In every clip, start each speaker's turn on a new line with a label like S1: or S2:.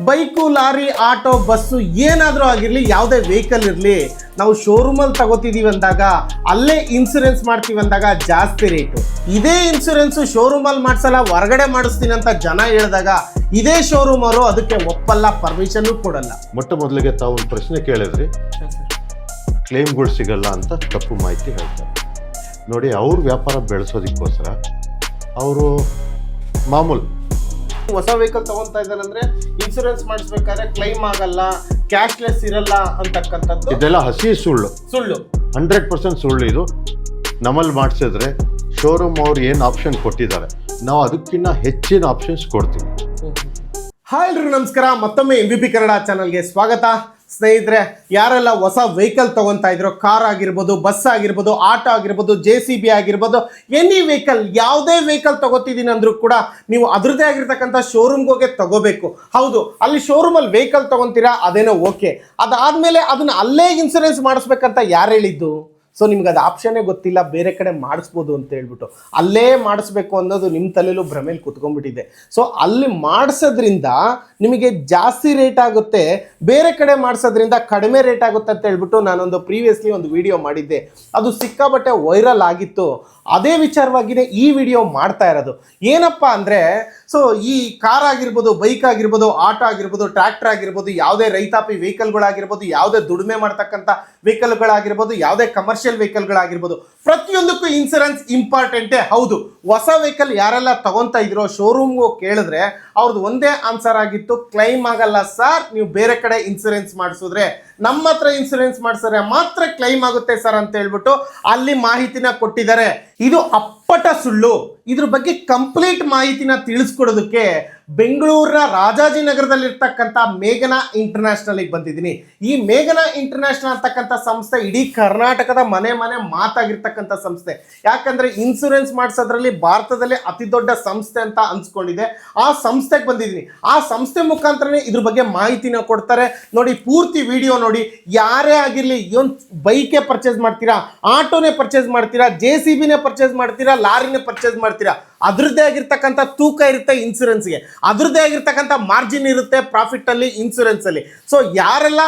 S1: Bike, lorry, auto, bus ಏನಾದರೂ ಆಗಿರಲಿ, ಯಾವುದೇ ವೆಹಿಕಲ್ ಇರಲಿ, ನಾವು ಶೋರೂಮಲ್ಲಿ ತಗೋತಿದ್ದೀವಿ ಅಂದಾಗ ಅಲ್ಲೇ ಇನ್ಸೂರೆನ್ಸ್ ಮಾಡ್ತೀವಿ ಅಂದಾಗ ಜಾಸ್ತಿ ರೇಟು. ಇದೇ ಇನ್ಸೂರೆನ್ಸು ಶೋರೂಮಲ್ಲಿ ಮಾಡಿಸಲ್ಲ, ಹೊರಗಡೆ ಮಾಡಿಸ್ತೀನಿ ಅಂತ ಜನ ಹೇಳಿದಾಗ ಇದೇ ಶೋರೂಮ್ ಅವರು ಅದಕ್ಕೆ ಒಪ್ಪಲ್ಲ, ಪರ್ಮಿಷನ್ನು ಕೊಡಲ್ಲ.
S2: ಮೊಟ್ಟ ಮೊದಲಿಗೆ ತಾವು ಒಂದು ಪ್ರಶ್ನೆ ಕೇಳಿದ್ರಿ, ಕ್ಲೇಮ್ಗಳು ಸಿಗಲ್ಲ ಅಂತ ತಪ್ಪು ಮಾಹಿತಿ ಹೇಳ್ತಾರೆ. ನೋಡಿ, ಅವ್ರ ವ್ಯಾಪಾರ ಬೆಳೆಸೋದಕ್ಕೋಸ್ಕರ ಅವರು ಮಾಮೂಲು
S1: ಹೊಸ ವೆಹಿಕಲ್ ತಗೊಂತಾ ಇದ್ದಾರೆ ಅಂದ್ರೆ ಇನ್ಸೂರೆನ್ಸ್ ಮಾಡಿಸ್ಬೇಕಾದ್ರೆ ಕ್ಲೈಮ್ ಆಗಲ್ಲ, ಕ್ಯಾಶ್ಲೆಸ್ ಇರಲ್ಲ ಅಂತಕ್ಕಂಥದ್ದು
S2: ಇದೆಲ್ಲ ಹಸಿ ಸುಳ್ಳು. 100% ಸುಳ್ಳು ಇದು. ನಮ್ಮಲ್ಲಿ ಮಾಡಿಸಿದ್ರೆ ಶೋರೂಮ್ ಅವ್ರು ಏನು ಆಪ್ಷನ್ ಕೊಟ್ಟಿದ್ದಾರೆ, ನಾವು ಅದಕ್ಕಿಂತ ಹೆಚ್ಚಿನ ಆಪ್ಷನ್ಸ್ ಕೊಡ್ತೀವಿ.
S1: ಹಾಯ್ ಎಲ್ರಿಗೂ ನಮಸ್ಕಾರ, ಮತ್ತೊಮ್ಮೆ MVP ಕನ್ನಡ ಚಾನಲ್ಗೆ ಸ್ವಾಗತ. ಸ್ನೇಹಿತರೆ, ಯಾರೆಲ್ಲ ಹೊಸ ವೆಹಿಕಲ್ ತಗೊತಾ ಇದ್ರು, ಕಾರ್ ಆಗಿರ್ಬೋದು, ಬಸ್ ಆಗಿರ್ಬೋದು, ಆಟೋ ಆಗಿರ್ಬೋದು, JCB ಆಗಿರ್ಬೋದು, ಎನಿ ವೆಹಿಕಲ್, ಯಾವುದೇ ವೆಹಿಕಲ್ ತಗೋತಿದ್ದೀನಿ ಅಂದ್ರೂ ಕೂಡ ನೀವು ಅದರದ್ದೇ ಆಗಿರ್ತಕ್ಕಂಥ ಶೋರೂಮ್ಗೆ ಹೋಗಿ ತಗೋಬೇಕು. ಹೌದು, ಅಲ್ಲಿ ಶೋರೂಮಲ್ಲಿ ವೆಹಿಕಲ್ ತಗೊತೀರಾ, ಅದೇನೋ ಓಕೆ. ಅದಾದಮೇಲೆ ಅದನ್ನ ಅಲ್ಲೇ ಇನ್ಸೂರೆನ್ಸ್ ಮಾಡಿಸ್ಬೇಕಂತ ಯಾರು ಹೇಳಿದ್ದು? ಸೊ ನಿಮ್ಗೆ ಅದು ಆಪ್ಷನ್ನೇ ಗೊತ್ತಿಲ್ಲ, ಬೇರೆ ಕಡೆ ಮಾಡಿಸ್ಬೋದು ಅಂತ ಹೇಳ್ಬಿಟ್ಟು ಅಲ್ಲೇ ಮಾಡಿಸ್ಬೇಕು ಅನ್ನೋದು ನಿಮ್ಮ ತಲೆಯಲ್ಲೂ ಭ್ರಮೇಲಿ ಕುತ್ಕೊಂಡ್ಬಿಟ್ಟಿದೆ. ಸೊ ಅಲ್ಲಿ ಮಾಡಿಸೋದ್ರಿಂದ ನಿಮಗೆ ಜಾಸ್ತಿ ರೇಟ್ ಆಗುತ್ತೆ, ಬೇರೆ ಕಡೆ ಮಾಡಿಸೋದ್ರಿಂದ ಕಡಿಮೆ ರೇಟ್ ಆಗುತ್ತೆ ಅಂತ ಹೇಳ್ಬಿಟ್ಟು ನಾನೊಂದು ಪ್ರೀವಿಯಸ್ಲಿ ಒಂದು ವಿಡಿಯೋ ಮಾಡಿದ್ದೆ. ಅದು ಸಿಕ್ಕಾಬಟ್ಟೆ ವೈರಲ್ ಆಗಿತ್ತು. ಅದೇ ವಿಚಾರವಾಗಿಯೇ ಈ ವಿಡಿಯೋ ಮಾಡ್ತಾ ಇರೋದು. ಏನಪ್ಪ ಅಂದರೆ, ಸೊ ಈ ಕಾರ್ ಆಗಿರ್ಬೋದು, ಬೈಕ್ ಆಗಿರ್ಬೋದು, ಆಟೋ ಆಗಿರ್ಬೋದು, ಟ್ರ್ಯಾಕ್ಟರ್ ಆಗಿರ್ಬೋದು, ಯಾವುದೇ ರೈತಾಪಿ ವೆಹಿಕಲ್ಗಳಾಗಿರ್ಬೋದು, ಯಾವುದೇ ದುಡಿಮೆ ಮಾಡ್ತಕ್ಕಂಥ ವೆಹಿಕಲ್ಗಳಾಗಿರ್ಬೋದು, ಯಾವುದೇ ಕಮರ್ಷಿಯಲ್ ವೆಹಿಕಲ್ಗಳಾಗಿರ್ಬೋದು, ಪ್ರತಿಯೊಂದಕ್ಕೂ ಇನ್ಸೂರೆನ್ಸ್ ಇಂಪಾರ್ಟೆಂಟೇ. ಹೌದು, ಹೊಸ ವೆಹಿಕಲ್ ಯಾರೆಲ್ಲ ತಗೊತಾ ಇದ್ರೋ ಶೋರೂಮ್ಗೆ ಕೇಳಿದ್ರೆ ಅವ್ರದ್ದು ಒಂದೇ ಆನ್ಸರ್ ಆಗಿತ್ತು, ಕ್ಲೈಮ್ ಆಗಲ್ಲ ಸರ್, ನೀವು ಬೇರೆ ಕಡೆ ಇನ್ಸೂರೆನ್ಸ್ ಮಾಡಿಸಿದ್ರೆ, ನಮ್ಮ ಹತ್ರ ಇನ್ಸೂರೆನ್ಸ್ ಮಾಡಿಸಿದ್ರೆ ಮಾತ್ರ ಕ್ಲೈಮ್ ಆಗುತ್ತೆ ಸರ್ ಅಂತ ಹೇಳ್ಬಿಟ್ಟು ಅಲ್ಲಿ ಮಾಹಿತಿನ ಕೊಟ್ಟಿದ್ದಾರೆ. ಇದು ಅಪ್ಪಟ ಸುಳ್ಳು. ಇದ್ರ ಬಗ್ಗೆ ಕಂಪ್ಲೀಟ್ ಮಾಹಿತಿನ ತಿಳಿಸ್ಕೊಡೋದಕ್ಕೆ ಬೆಂಗಳೂರಿನ ರಾಜಾಜಿನಗರದಲ್ಲಿರ್ತಕ್ಕಂಥ ಮೇಘನಾ ಇಂಟರ್ನ್ಯಾಷನಲ್ಗೆ ಬಂದಿದ್ದೀನಿ. ಈ ಮೇಘನಾ ಇಂಟರ್ನ್ಯಾಷನಲ್ ಅಂತಕ್ಕಂಥ ಸಂಸ್ಥೆ ಇಡೀ ಕರ್ನಾಟಕದ ಮನೆ ಮಾತಾಗಿರ್ತಕ್ಕಂಥ ಸಂಸ್ಥೆ. ಯಾಕಂದರೆ ಇನ್ಸೂರೆನ್ಸ್ ಮಾಡಿಸೋದ್ರಲ್ಲಿ ಭಾರತದಲ್ಲೇ ಅತಿ ದೊಡ್ಡ ಸಂಸ್ಥೆ ಅಂತ ಅನ್ಸ್ಕೊಂಡಿದೆ. ಆ ಸಂಸ್ಥೆಗೆ ಬಂದಿದ್ದೀನಿ. ಆ ಸಂಸ್ಥೆ ಮುಖಾಂತರನೇ ಇದ್ರ ಬಗ್ಗೆ ಮಾಹಿತಿನ ಕೊಡ್ತಾರೆ. ನೋಡಿ, ಪೂರ್ತಿ ವಿಡಿಯೋ ನೋಡಿ. ಯಾರೇ ಆಗಿರಲಿ, ಒಂದು ಬೈಕೇ ಪರ್ಚೇಸ್ ಮಾಡ್ತೀರಾ, ಆಟೋನೇ ಪರ್ಚೇಸ್ ಮಾಡ್ತೀರಾ, JCBನೇ ಪರ್ಚೇಸ್ ಮಾಡ್ತೀರಾ, ಲಾರಿನೇ ಪರ್ಚೇಸ್ ಮಾಡ್ತೀರಾ, ಅದರದ್ದೇ ಆಗಿರ್ತಕ್ಕಂಥ ತೂಕ ಇರುತ್ತೆ ಇನ್ಸೂರೆನ್ಸ್ಗೆ, ಅದರದ್ದೇ ಆಗಿರ್ತಕ್ಕಂಥ ಮಾರ್ಜಿನ್ ಇರುತ್ತೆ ಪ್ರಾಫಿಟಲ್ಲಿ, ಇನ್ಸೂರೆನ್ಸಲ್ಲಿ. ಸೊ ಯಾರೆಲ್ಲ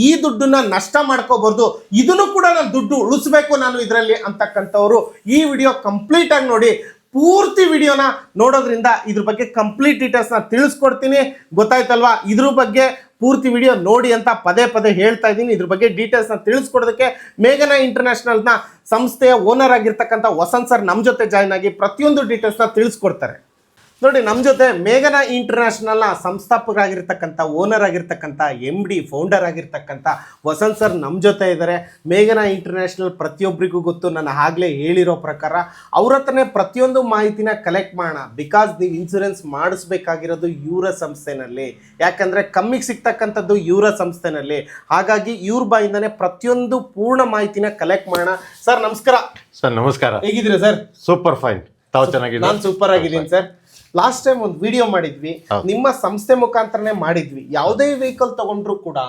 S1: ಈ ದುಡ್ಡನ್ನ ನಷ್ಟ ಮಾಡ್ಕೋಬಾರ್ದು, ಇದನ್ನು ಕೂಡ ನಾನು ದುಡ್ಡು ಉಳಿಸ್ಬೇಕು ನಾನು ಇದರಲ್ಲಿ ಅಂತಕ್ಕಂಥವ್ರು ಈ ವಿಡಿಯೋ ಕಂಪ್ಲೀಟಾಗಿ ನೋಡಿ. ಪೂರ್ತಿ ವಿಡಿಯೋನ ನೋಡೋದ್ರಿಂದ ಇದ್ರ ಬಗ್ಗೆ ಕಂಪ್ಲೀಟ್ ಡೀಟೇಲ್ಸ್ನ ತಿಳಿಸ್ಕೊಡ್ತೀನಿ. ಗೊತ್ತಾಯ್ತಲ್ವಾ? ಇದ್ರ ಬಗ್ಗೆ ಪೂರ್ತಿ ವಿಡಿಯೋ ನೋಡಿ ಅಂತ ಪದೇ ಹೇಳ್ತಾ ಇದ್ದೀನಿ. ಇದ್ರ ಬಗ್ಗೆ ಡೀಟೇಲ್ಸ್ನ ತಿಳಿಸ್ಕೊಡೋದಕ್ಕೆ ಮೇಘನಾ ಇಂಟರ್ನ್ಯಾಷನಲ್ನ ಸಂಸ್ಥೆಯ ಓನರ್ ಆಗಿರ್ತಕ್ಕಂಥ ವಸಂತ್ ಸರ್ ನಮ್ಮ ಜೊತೆ ಜಾಯ್ನ್ ಆಗಿ ಪ್ರತಿಯೊಂದು ಡೀಟೇಲ್ಸ್ನ ತಿಳಿಸ್ಕೊಡ್ತಾರೆ. ನೋಡಿ, ನಮ್ಮ ಜೊತೆ ಮೇಘನಾ ಇಂಟರ್ನ್ಯಾಷನಲ್ನ ಸಂಸ್ಥಾಪಕರಾಗಿರ್ತಕ್ಕಂಥ, ಓನರ್ ಆಗಿರ್ತಕ್ಕಂಥ, MD ಫೌಂಡರ್ ಆಗಿರ್ತಕ್ಕಂಥ ವಸಂತ್ ಸರ್ ನಮ್ಮ ಜೊತೆ ಇದ್ದಾರೆ. ಮೇಘನಾ ಇಂಟರ್ನ್ಯಾಷನಲ್ ಪ್ರತಿಯೊಬ್ಬರಿಗೂ ಗೊತ್ತು, ನಾನು ಆಗಲೇ ಹೇಳಿರೋ ಪ್ರಕಾರ ಅವ್ರ ಹತ್ರನೇ ಪ್ರತಿಯೊಂದು ಮಾಹಿತಿನ ಕಲೆಕ್ಟ್ ಮಾಡೋಣ. ಬಿಕಾಸ್ ನೀವು ಇನ್ಸೂರೆನ್ಸ್ ಮಾಡಿಸ್ಬೇಕಾಗಿರೋದು ಇವರ ಸಂಸ್ಥೆನಲ್ಲಿ, ಯಾಕಂದರೆ ಕಮ್ಮಿಗೆ ಸಿಗ್ತಕ್ಕಂಥದ್ದು ಇವರ ಸಂಸ್ಥೆನಲ್ಲಿ. ಹಾಗಾಗಿ ಇವ್ರ ಬಾಯಿಂದನೇ ಪ್ರತಿಯೊಂದು ಪೂರ್ಣ ಮಾಹಿತಿನ ಕಲೆಕ್ಟ್ ಮಾಡೋಣ. ಸರ್ ನಮಸ್ಕಾರ.
S2: ಸರ್ ನಮಸ್ಕಾರ.
S1: ಹೇಗಿದ್ದೀರಾ ಸರ್?
S2: Super fine. ತಾವು ಚೆನ್ನಾಗಿದ್ದೀರಾ?
S1: ನಾನು ಸೂಪರ್ ಆಗಿದ್ದೀನಿ ಸರ್. ಲಾಸ್ಟ್ ಟೈಮ್ ಒಂದು ವಿಡಿಯೋ ಮಾಡಿದ್ವಿ, ನಿಮ್ಮ ಸಂಸ್ಥೆ ಮುಖಾಂತರನೇ ಮಾಡಿದ್ವಿ. ಯಾವುದೇ ವೆಹಿಕಲ್ ತಗೊಂಡ್ರು ಕೂಡ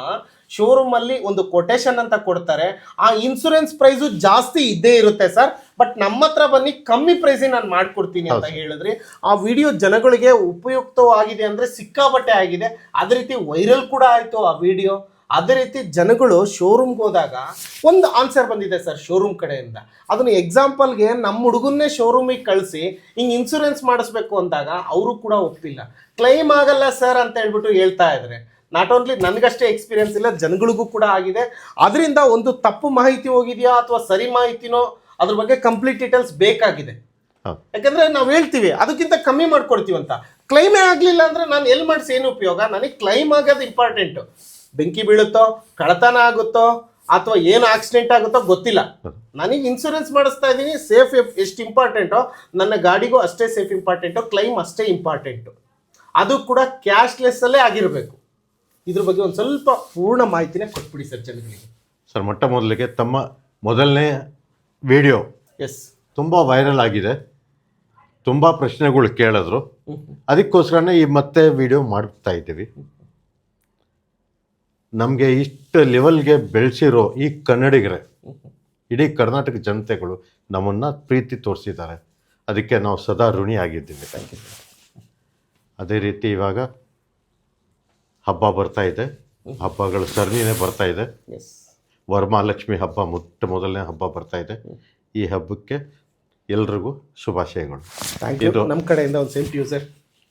S1: ಶೋರೂಮ್ ಅಲ್ಲಿ ಒಂದು ಕೊಟೇಶನ್ ಅಂತ ಕೊಡ್ತಾರೆ. ಆ ಇನ್ಸೂರೆನ್ಸ್ ಪ್ರೈಸು ಜಾಸ್ತಿ ಇದ್ದೇ ಇರುತ್ತೆ ಸರ್, ಬಟ್ ನಮ್ಮ ಹತ್ರ ಬನ್ನಿ, ಕಮ್ಮಿ ಪ್ರೈಸಿಗೆ ನಾನು ಮಾಡ್ಕೊಡ್ತೀನಿ ಅಂತ ಹೇಳಿದ್ರಿ. ಆ ವಿಡಿಯೋ ಜನಗಳಿಗೆ ಉಪಯುಕ್ತವಾಗಿದೆ ಅಂದ್ರೆ ಸಿಕ್ಕಾಬಟ್ಟೆ ಆಗಿದೆ. ಅದೇ ರೀತಿ ವೈರಲ್ ಕೂಡ ಆಯ್ತು ಆ ವಿಡಿಯೋ. ಅದೇ ರೀತಿ ಜನಗಳು ಶೋರೂಮ್ಗೆ ಹೋದಾಗ ಒಂದು ಆನ್ಸರ್ ಬಂದಿದೆ ಸರ್ ಶೋರೂಮ್ ಕಡೆಯಿಂದ. ಅದನ್ನು ಎಕ್ಸಾಂಪಲ್ಗೆ ನಮ್ಮ ಹುಡುಗನ್ನೇ ಶೋರೂಮಿಗೆ ಕಳಿಸಿ ಹಿಂಗೆ ಇನ್ಸೂರೆನ್ಸ್ ಮಾಡಿಸ್ಬೇಕು ಅಂದಾಗ ಅವರು ಕೂಡ ಒಪ್ಪಿಲ್ಲ, ಕ್ಲೈಮ್ ಆಗಲ್ಲ ಸರ್ ಅಂತ ಹೇಳ್ಬಿಟ್ಟು ಹೇಳ್ತಾ ಇದ್ದಾರೆ. ನಾಟ್ ಓನ್ಲಿ ನನಗಷ್ಟೇ ಎಕ್ಸ್ಪೀರಿಯನ್ಸ್ ಇಲ್ಲ, ಜನಗಳಿಗೂ ಕೂಡ ಆಗಿದೆ. ಅದರಿಂದ ಒಂದು ತಪ್ಪು ಮಾಹಿತಿ ಹೋಗಿದೆಯಾ ಅಥವಾ ಸರಿ ಮಾಹಿತಿನೋ ಅದ್ರ ಬಗ್ಗೆ ಕಂಪ್ಲೀಟ್ ಡೀಟೇಲ್ಸ್ ಬೇಕಾಗಿದೆ. ಯಾಕಂದ್ರೆ ನಾವು ಹೇಳ್ತೀವಿ ಅದಕ್ಕಿಂತ ಕಮ್ಮಿ ಮಾಡ್ಕೊಡ್ತೀವಿ ಅಂತ, ಕ್ಲೈಮೇ ಆಗಲಿಲ್ಲ ಅಂದ್ರೆ ನಾನು ಎಲ್ಲಿ ಮಾಡಿಸಿ ಏನು ಉಪಯೋಗ? ನನಗೆ ಕ್ಲೈಮ್ ಆಗೋದು ಇಂಪಾರ್ಟೆಂಟು. ಬೆಂಕಿ ಬೀಳುತ್ತೋ, ಕಳತನ ಆಗುತ್ತೋ, ಅಥವಾ ಏನು ಆಕ್ಸಿಡೆಂಟ್ ಆಗುತ್ತೋ ಗೊತ್ತಿಲ್ಲ, ನನಗೆ ಇನ್ಸೂರೆನ್ಸ್ ಮಾಡಿಸ್ತಾ ಇದ್ದೀನಿ. ಸೇಫ್ ಎಷ್ಟು ಇಂಪಾರ್ಟೆಂಟೋ ನನ್ನ ಗಾಡಿಗೂ ಅಷ್ಟೇ ಸೇಫ್ ಇಂಪಾರ್ಟೆಂಟು, ಕ್ಲೈಮ್ ಅಷ್ಟೇ ಇಂಪಾರ್ಟೆಂಟು. ಅದು ಕೂಡ ಕ್ಯಾಶ್ಲೆಸ್ಸಲ್ಲೇ ಆಗಿರಬೇಕು. ಇದ್ರ ಬಗ್ಗೆ ಒಂದು ಸ್ವಲ್ಪ ಪೂರ್ಣ ಮಾಹಿತಿನೇ ಕೊಟ್ಬಿಡಿ ಸರ್ ಜನಗಳಿಗೆ.
S2: ಸರ್, ಮೊಟ್ಟ ಮೊದಲಿಗೆ ತಮ್ಮ ಮೊದಲನೇ ವಿಡಿಯೋ ತುಂಬ ವೈರಲ್ ಆಗಿದೆ, ತುಂಬ ಪ್ರಶ್ನೆಗಳು ಕೇಳಿದ್ರು. ಅದಕ್ಕೋಸ್ಕರನೇ ಈ ಮತ್ತೆ ವಿಡಿಯೋ ಮಾಡ್ತಾ ಇದ್ದೀವಿ. ನಮಗೆ ಇಷ್ಟು ಲೆವೆಲ್ಗೆ ಬೆಳೆಸಿರೋ ಈ ಕನ್ನಡಿಗರೇ, ಇಡೀ ಕರ್ನಾಟಕ ಜನತೆಗಳು ನಮ್ಮನ್ನು ಪ್ರೀತಿ ತೋರಿಸಿದ್ದಾರೆ. ಅದಕ್ಕೆ ನಾವು ಸದಾ ಋಣಿ ಆಗಿದ್ದೀವಿ. ಅದೇ ರೀತಿ ಇವಾಗ ಹಬ್ಬ ಬರ್ತಾ ಇದೆ, ಹಬ್ಬಗಳ ಸರಣಿನೇ ಬರ್ತಾ ಇದೆ.
S1: ಎಸ್.
S2: ವರಮಹಾಲಕ್ಷ್ಮಿ ಹಬ್ಬ ಮೊದಲನೇ ಹಬ್ಬ ಬರ್ತಾ ಇದೆ. ಈ ಹಬ್ಬಕ್ಕೆ ಎಲ್ರಿಗೂ ಶುಭಾಶಯಗಳು.
S1: Thank you. ನಮ್ಮ ಕಡೆಯಿಂದ ಒಂದು same to you sir.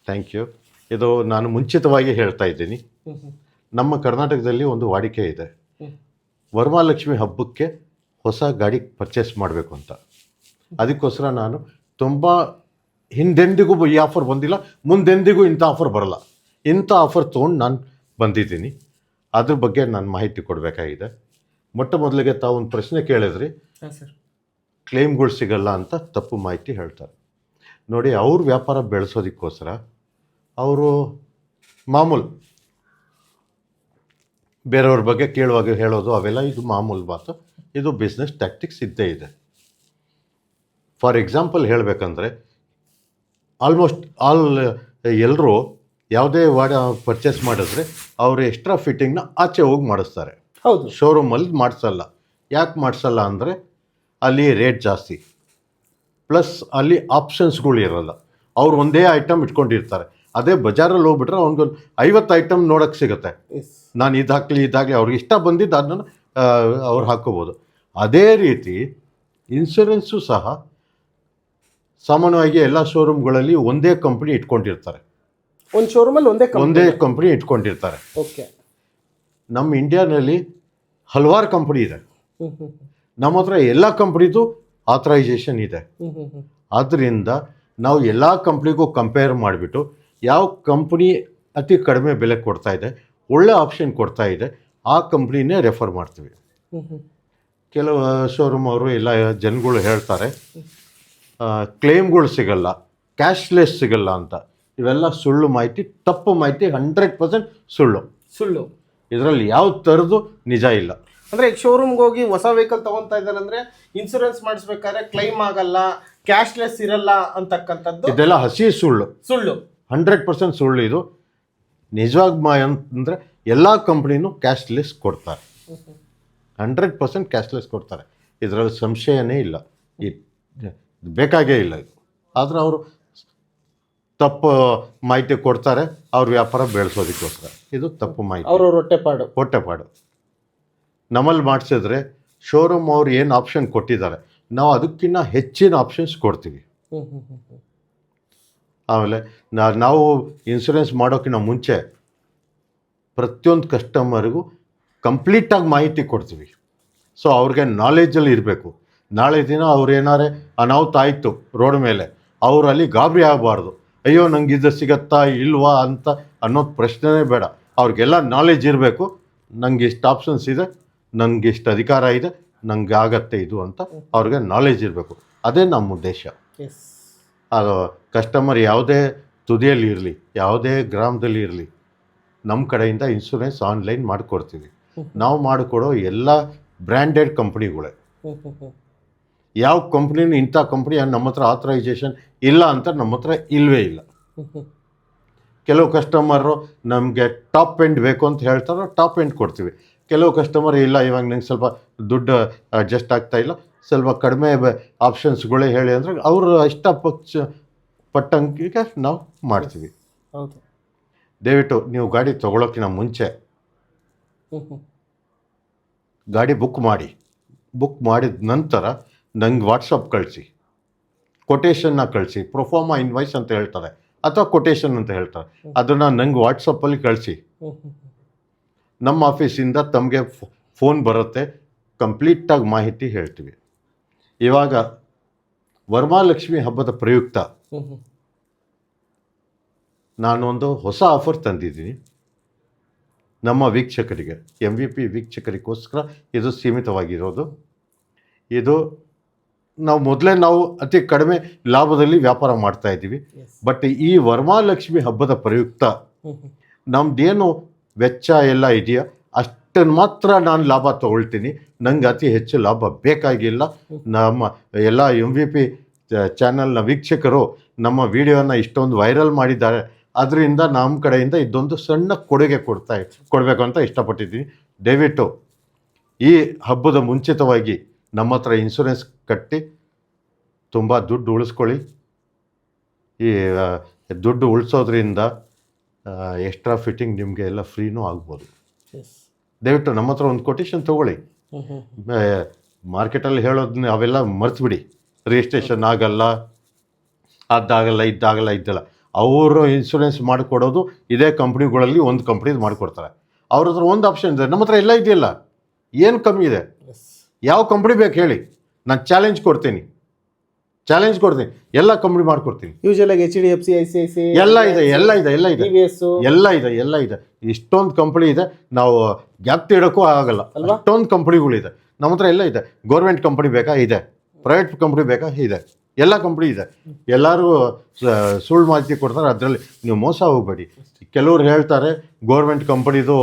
S2: Thank you. ಇದು ನಾನು ಮುಂಚಿತವಾಗಿ ಹೇಳ್ತಾ ಇದ್ದೀನಿ. ನಮ್ಮ ಕರ್ನಾಟಕದಲ್ಲಿ ಒಂದು ವಾಡಿಕೆ ಇದೆ, ವರಮಹಾಲಕ್ಷ್ಮಿ ಹಬ್ಬಕ್ಕೆ ಹೊಸ ಗಾಡಿ ಪರ್ಚೇಸ್ ಮಾಡಬೇಕು ಅಂತ. ಅದಕ್ಕೋಸ್ಕರ ನಾನು ತುಂಬ ಹಿಂದೆಂದಿಗೂ ಈ ಆಫರ್ ಬಂದಿಲ್ಲ, ಮುಂದೆಂದಿಗೂ ಇಂಥ ಆಫರ್ ಬರಲ್ಲ. ಇಂಥ ಆಫರ್ ತೊಗೊಂಡು ನಾನು ಬಂದಿದ್ದೀನಿ. ಅದ್ರ ಬಗ್ಗೆ ನಾನು ಮಾಹಿತಿ ಕೊಡಬೇಕಾಗಿದೆ. ಮೊಟ್ಟ ಮೊದಲಿಗೆ ತಾವು ಒಂದು ಪ್ರಶ್ನೆ ಕೇಳಿದ್ರಿ, ಕ್ಲೇಮ್ಗಳು ಸಿಗಲ್ಲ ಅಂತ ತಪ್ಪು ಮಾಹಿತಿ ಹೇಳ್ತಾರೆ. ನೋಡಿ, ಅವ್ರ ವ್ಯಾಪಾರ ಬೆಳೆಸೋದಕ್ಕೋಸ್ಕರ ಅವರು ಮಾಮೂಲು ಬೇರೆಯವ್ರ ಬಗ್ಗೆ ಕೇಳುವಾಗ ಹೇಳೋದು ಅವೆಲ್ಲ ಇದು ಮಾಮೂಲು ಮಾತು. ಇದು ಬಿಸ್ನೆಸ್ ಟ್ಯಾಕ್ಟಿಕ್ಸ್ ಇದ್ದೇ ಇದೆ. ಫಾರ್ ಎಕ್ಸಾಂಪಲ್ ಹೇಳಬೇಕಂದ್ರೆ ಆಲ್ಮೋಸ್ಟ್ ಎಲ್ಲರೂ ಯಾವುದೇ ಪರ್ಚೇಸ್ ಮಾಡಿದ್ರೆ ಅವರು ಎಕ್ಸ್ಟ್ರಾ ಫಿಟ್ಟಿಂಗ್ನ ಆಚೆ ಹೋಗಿ ಮಾಡಿಸ್ತಾರೆ.
S1: ಹೌದು,
S2: ಶೋರೂಮಲ್ಲಿ ಮಾಡಿಸಲ್ಲ. ಯಾಕೆ ಮಾಡಿಸಲ್ಲ ಅಂದರೆ ಅಲ್ಲಿ ರೇಟ್ ಜಾಸ್ತಿ, ಪ್ಲಸ್ ಅಲ್ಲಿ ಆಪ್ಷನ್ಸ್ಗಳು ಇರೋಲ್ಲ. ಅವ್ರು ಒಂದೇ ಐಟಮ್ ಇಟ್ಕೊಂಡಿರ್ತಾರೆ. ಅದೇ ಬಜಾರಲ್ಲಿ ಹೋಗ್ಬಿಟ್ರೆ ಅವ್ನಿಗೊಂದು 50 ಐಟಮ್ ನೋಡೋಕ್ಕೆ ಸಿಗುತ್ತೆ. ನಾನು ಇದಾಗಲಿ ಅವ್ರಿಗೆ ಇಷ್ಟ ಬಂದಿದ್ದು ಅದನ್ನು ಅವ್ರು ಹಾಕ್ಕೋಬೋದು. ಅದೇ ರೀತಿ ಇನ್ಶೂರೆನ್ಸು ಸಹ ಸಾಮಾನ್ಯವಾಗಿ ಎಲ್ಲ ಶೋರೂಮ್ಗಳಲ್ಲಿ ಒಂದೇ ಕಂಪ್ನಿ ಇಟ್ಕೊಂಡಿರ್ತಾರೆ.
S1: ಒಂದು ಶೋರೂಮಲ್ಲಿ ಒಂದೇ
S2: ಕಂಪ್ನಿ ಇಟ್ಕೊಂಡಿರ್ತಾರೆ.
S1: ಓಕೆ.
S2: ನಮ್ಮ ಇಂಡಿಯಾನಲ್ಲಿ ಹಲವಾರು ಕಂಪ್ನಿ ಇದೆ. ನಮ್ಮ ಹತ್ರ ಎಲ್ಲ ಕಂಪ್ನಿದು ಆಥರೈಸೇಷನ್ ಇದೆ. ಆದ್ದರಿಂದ ನಾವು ಎಲ್ಲ ಕಂಪ್ನಿಗೂ ಕಂಪೇರ್ ಮಾಡಿಬಿಟ್ಟು ಯಾವ ಕಂಪ್ನಿ ಅತಿ ಕಡಿಮೆ ಬೆಲೆ ಕೊಡ್ತಾ ಇದೆ, ಒಳ್ಳೆ ಆಪ್ಷನ್ ಕೊಡ್ತಾ ಇದೆ, ಆ ಕಂಪ್ನಿನೇ ರೆಫರ್ ಮಾಡ್ತೀವಿ. ಕೆಲವು ಶೋರೂಮ್ ಅವರು ಎಲ್ಲ ಜನಗಳು ಹೇಳ್ತಾರೆ ಕ್ಲೇಮ್ಗಳು ಸಿಗಲ್ಲ, ಕ್ಯಾಶ್ಲೆಸ್ ಸಿಗಲ್ಲ ಅಂತ. ಇವೆಲ್ಲ ಸುಳ್ಳು ಮಾಹಿತಿ, ತಪ್ಪು ಮಾಹಿತಿ, 100% ಸುಳ್ಳು. ಇದರಲ್ಲಿ ಯಾವ ಥರದ್ದು ನಿಜ ಇಲ್ಲ.
S1: ಅಂದರೆ ಈಗ ಶೋರೂಮ್ಗೆ ಹೋಗಿ ಹೊಸ ವೆಹಿಕಲ್ ತೊಗೊತಾ ಇದ್ದಾರೆ ಅಂದರೆ ಇನ್ಸೂರೆನ್ಸ್ ಮಾಡಿಸ್ಬೇಕಾದ್ರೆ ಕ್ಲೈಮ್ ಆಗಲ್ಲ, ಕ್ಯಾಶ್ಲೆಸ್ ಇರಲ್ಲ ಅಂತಕ್ಕಂಥದ್ದು
S2: ಇದೆಲ್ಲ ಹಸಿ ಸುಳ್ಳು. 100% ಸುಳ್ಳು. ಇದು ನಿಜವಾಗಿ ಅಂದರೆ ಎಲ್ಲ ಕಂಪ್ನಿನೂ ಕ್ಯಾಶ್ಲೆಸ್ ಕೊಡ್ತಾರೆ. 100% ಕ್ಯಾಶ್ಲೆಸ್ ಕೊಡ್ತಾರೆ. ಇದರಲ್ಲಿ ಸಂಶಯನೇ ಇಲ್ಲ. ಈ ಬೇಕಾಗೇ ಇಲ್ಲ ಇದು. ಆದರೆ ಅವರು ತಪ್ಪು ಮಾಹಿತಿ ಕೊಡ್ತಾರೆ ಅವ್ರ ವ್ಯಾಪಾರ ಬೆಳೆಸೋದಕ್ಕೋಸ್ಕರ. ಇದು ತಪ್ಪು ಮಾಹಿತಿ,
S1: ಅವ್ರ ಹೊಟ್ಟೆಪಾಡು. ನಮ್ಮಲ್ಲಿ ಮಾಡಿಸಿದ್ರೆ ಶೋರೂಮ್ ಅವ್ರು ಏನು ಆಪ್ಷನ್ ಕೊಟ್ಟಿದ್ದಾರೆ ನಾವು ಅದಕ್ಕಿಂತ ಹೆಚ್ಚಿನ ಆಪ್ಷನ್ಸ್ ಕೊಡ್ತೀವಿ. ಆಮೇಲೆ ನಾವು ಇನ್ಶೂರೆನ್ಸ್ ಮಾಡೋಕ್ಕಿಂತ ಮುಂಚೆ ಪ್ರತಿಯೊಂದು ಕಸ್ಟಮರ್ಗೂ ಕಂಪ್ಲೀಟಾಗಿ ಮಾಹಿತಿ ಕೊಡ್ತೀವಿ. ಸೊ ಅವ್ರಿಗೆ ನಾಲೆಜಲ್ಲಿ ಇರಬೇಕು. ನಾಳೆ ದಿನ ಅವ್ರು ಏನಾರೇ ಅನಾಹುತ ಆಯಿತು ರೋಡ್ ಮೇಲೆ, ಅವರಲ್ಲಿ ಗಾಬರಿ ಆಗಬಾರ್ದು. ಅಯ್ಯೋ ನಂಗೆ ಇದು ಸಿಗತ್ತಾ ಇಲ್ವಾ ಅಂತ ಅನ್ನೋದು ಪ್ರಶ್ನೆನೇ ಬೇಡ. ಅವ್ರಿಗೆಲ್ಲ ನಾಲೆಜ್ ಇರಬೇಕು. ನಂಗೆ ಇಷ್ಟು ಆಪ್ಷನ್ಸ್ ಇದೆ, ನನಗೆ ಇಷ್ಟು ಅಧಿಕಾರ ಇದೆ, ನಂಗೆ ಆಗತ್ತೆ ಇದು ಅಂತ ಅವ್ರಿಗೆ ನಾಲೆಜ್ ಇರಬೇಕು. ಅದೇ ನಮ್ಮ ಉದ್ದೇಶ. ಅದು ಕಸ್ಟಮರ್ ಯಾವುದೇ ತುದಿಯಲ್ಲಿ ಇರಲಿ, ಯಾವುದೇ ಗ್ರಾಮದಲ್ಲಿ ಇರಲಿ, ನಮ್ಮ ಕಡೆಯಿಂದ ಇನ್ಶೂರೆನ್ಸ್ ಆನ್ಲೈನ್ ಮಾಡಿಕೊಡ್ತೀವಿ. ನಾವು ಮಾಡಿಕೊಡೋ ಎಲ್ಲ ಬ್ರ್ಯಾಂಡೆಡ್ ಕಂಪ್ನಿಗಳೇ. ಯಾವ ಕಂಪ್ನಿನೂ ಇಂಥ ಕಂಪ್ನಿ ನಮ್ಮ ಹತ್ರ ಆಥರೈಸೇಷನ್ ಇಲ್ಲ ಅಂತ ನಮ್ಮ ಹತ್ರ ಇಲ್ಲವೇ ಇಲ್ಲ. ಕೆಲವು ಕಸ್ಟಮರು ನಮಗೆ ಟಾಪ್ ಎಂಡ್ ಬೇಕು ಅಂತ ಹೇಳ್ತಾರೆ, ಟಾಪ್ ಎಂಡ್ ಕೊಡ್ತೀವಿ. ಕೆಲವು ಕಸ್ಟಮರ್ ಇಲ್ಲ, ಇವಾಗ ನಂಗೆ ಸ್ವಲ್ಪ ದುಡ್ಡು ಅಡ್ಜಸ್ಟ್ ಆಗ್ತಾ ಇಲ್ಲ, ಸ್ವಲ್ಪ ಕಡಿಮೆ ಆಪ್ಷನ್ಸ್ಗಳೇ ಹೇಳಿ ಅಂದರೆ ಅವರು ಇಷ್ಟಪಟ್ಟಂಗೆ ನಾವು ಮಾಡ್ತೀವಿ. ಹೌದು.
S2: ದಯವಿಟ್ಟು ನೀವು ಗಾಡಿ ತೊಗೊಳೋಕ್ಕಿಂತ ಮುಂಚೆ ಗಾಡಿ ಬುಕ್ ಮಾಡಿದ ನಂತರ ನಂಗೆ ವಾಟ್ಸಪ್ ಕಳಿಸಿ, ಕೊಟೇಶನ್ನ ಕಳಿಸಿ. ಪ್ರೊಫಾರ್ಮಾ ಇನ್ವಾಯ್ಸ್ ಅಂತ ಹೇಳ್ತಾರೆ ಅಥವಾ ಕೊಟೇಶನ್ ಅಂತ ಹೇಳ್ತಾರೆ. ಅದನ್ನು ನಂಗೆ ವಾಟ್ಸಪ್ಪಲ್ಲಿ ಕಳಿಸಿ. ನಮ್ಮ ಆಫೀಸಿಂದ ತಮಗೆ ಫೋನ್ ಬರುತ್ತೆ, ಕಂಪ್ಲೀಟಾಗಿ ಮಾಹಿತಿ ಹೇಳ್ತೀವಿ. ಇವಾಗ ವರಮಹಾಲಕ್ಷ್ಮಿ ಹಬ್ಬದ ಪ್ರಯುಕ್ತ ನಾನೊಂದು ಹೊಸ ಆಫರ್ ತಂದಿದ್ದೀನಿ ನಮ್ಮ ವೀಕ್ಷಕರಿಗೆ, MVP ವೀಕ್ಷಕರಿಗೋಸ್ಕರ ಇದು ಸೀಮಿತವಾಗಿರೋದು. ಇದು ನಾವು ಅತಿ ಕಡಿಮೆ ಲಾಭದಲ್ಲಿ ವ್ಯಾಪಾರ ಮಾಡ್ತಾ ಇದ್ದೀವಿ. ಬಟ್ ಈ ವರಮಹಾಲಕ್ಷ್ಮಿ ಹಬ್ಬದ ಪ್ರಯುಕ್ತ ನಮ್ದೇನು ವೆಚ್ಚ ಎಲ್ಲ ಇದೆಯಾ ಅಷ್ಟನ್ನು ಮಾತ್ರ ನಾನು ಲಾಭ ತೊಗೊಳ್ತೀನಿ. ನಂಗೆ ಅತಿ ಹೆಚ್ಚು ಲಾಭ ಬೇಕಾಗಿಲ್ಲ. ನಮ್ಮ ಎಲ್ಲ MVP ಚಾನಲ್ನ ವೀಕ್ಷಕರು ನಮ್ಮ ವಿಡಿಯೋನ ಇಷ್ಟೊಂದು ವೈರಲ್ ಮಾಡಿದ್ದಾರೆ. ಅದರಿಂದ ನಮ್ಮ ಕಡೆಯಿಂದ ಇದೊಂದು ಸಣ್ಣ ಕೊಡುಗೆ ಕೊಡಬೇಕು ಅಂತ ಇಷ್ಟಪಟ್ಟಿದ್ದೀನಿ. ದಯವಿಟ್ಟು ಈ ಹಬ್ಬದ ಮುಂಚಿತವಾಗಿ ನಮ್ಮ ಹತ್ರ ಇನ್ಶೂರೆನ್ಸ್ ಕಟ್ಟಿ ತುಂಬ ದುಡ್ಡು ಉಳಿಸ್ಕೊಳ್ಳಿ. ಈ ದುಡ್ಡು ಉಳಿಸೋದ್ರಿಂದ ಎಕ್ಸ್ಟ್ರಾ ಫಿಟ್ಟಿಂಗ್ ನಿಮಗೆ ಎಲ್ಲ ಫ್ರೀನೂ ಆಗ್ಬೋದು.
S1: ಎಸ್.
S2: ದಯವಿಟ್ಟು ನಮ್ಮ ಹತ್ರ ಒಂದು ಕೊಟೇಶನ್ ತೊಗೊಳ್ಳಿ. ಮಾರ್ಕೆಟಲ್ಲಿ ಹೇಳೋದನ್ನ ಅವೆಲ್ಲ ಮರ್ತ್ಬಿಡಿ. ರಿಜಿಸ್ಟ್ರೇಷನ್ ಆಗಲ್ಲ, ಅದಾಗಲ್ಲ, ಇದ್ದಲ್ಲ. ಅವರು ಇನ್ಶೂರೆನ್ಸ್ ಮಾಡಿಕೊಡೋದು ಇದೇ ಕಂಪ್ನಿಗಳಲ್ಲಿ ಒಂದು ಕಂಪ್ನಿದು ಮಾಡಿಕೊಡ್ತಾರೆ. ಅವ್ರ ಹತ್ರ ಒಂದು ಆಪ್ಷನ್ ಇದೆ, ನಮ್ಮ ಹತ್ರ ಎಲ್ಲ ಇದೆಯಲ್ಲ. ಏನು ಕಮ್ಮಿ ಇದೆ? ಯಾವ ಕಂಪ್ನಿ ಬೇಕು ಹೇಳಿ, ನಾನು ಚಾಲೆಂಜ್ ಕೊಡ್ತೀನಿ, ಎಲ್ಲ ಕಂಪ್ನಿ ಮಾಡಿಕೊಡ್ತೀನಿ.
S1: ಯೂಶುವಲಾಗಿ HDFC, ICICI
S2: ಎಲ್ಲ ಇದೆ.
S1: TVS
S2: ಎಲ್ಲ ಇದೆ. ಇಷ್ಟೊಂದು ಕಂಪ್ನಿ ಇದೆ, ನಾವು ಗ್ಯಾಪ್ ಇಡೋಕ್ಕೂ ಆಗಲ್ಲ. ಅಷ್ಟೊಂದು ಕಂಪ್ನಿಗಳಿದೆ ನಮ್ಮ ಹತ್ರ. ಎಲ್ಲ ಇದೆ. ಗೌರ್ಮೆಂಟ್ ಕಂಪ್ನಿ ಬೇಕಾ? ಇದೆ. ಪ್ರೈವೇಟ್ ಕಂಪ್ನಿ ಬೇಕಾ? ಇದೆ. ಎಲ್ಲ ಕಂಪ್ನಿ ಇದೆ. ಎಲ್ಲರೂ ಸುಳ್ಳು ಮಾಹಿತಿ ಕೊಡ್ತಾರೆ, ಅದರಲ್ಲಿ ನೀವು ಮೋಸ ಹೋಗಬೇಡಿ. ಕೆಲವ್ರು ಹೇಳ್ತಾರೆ ಗೌರ್ಮೆಂಟ್ ಕಂಪ್ನಿದು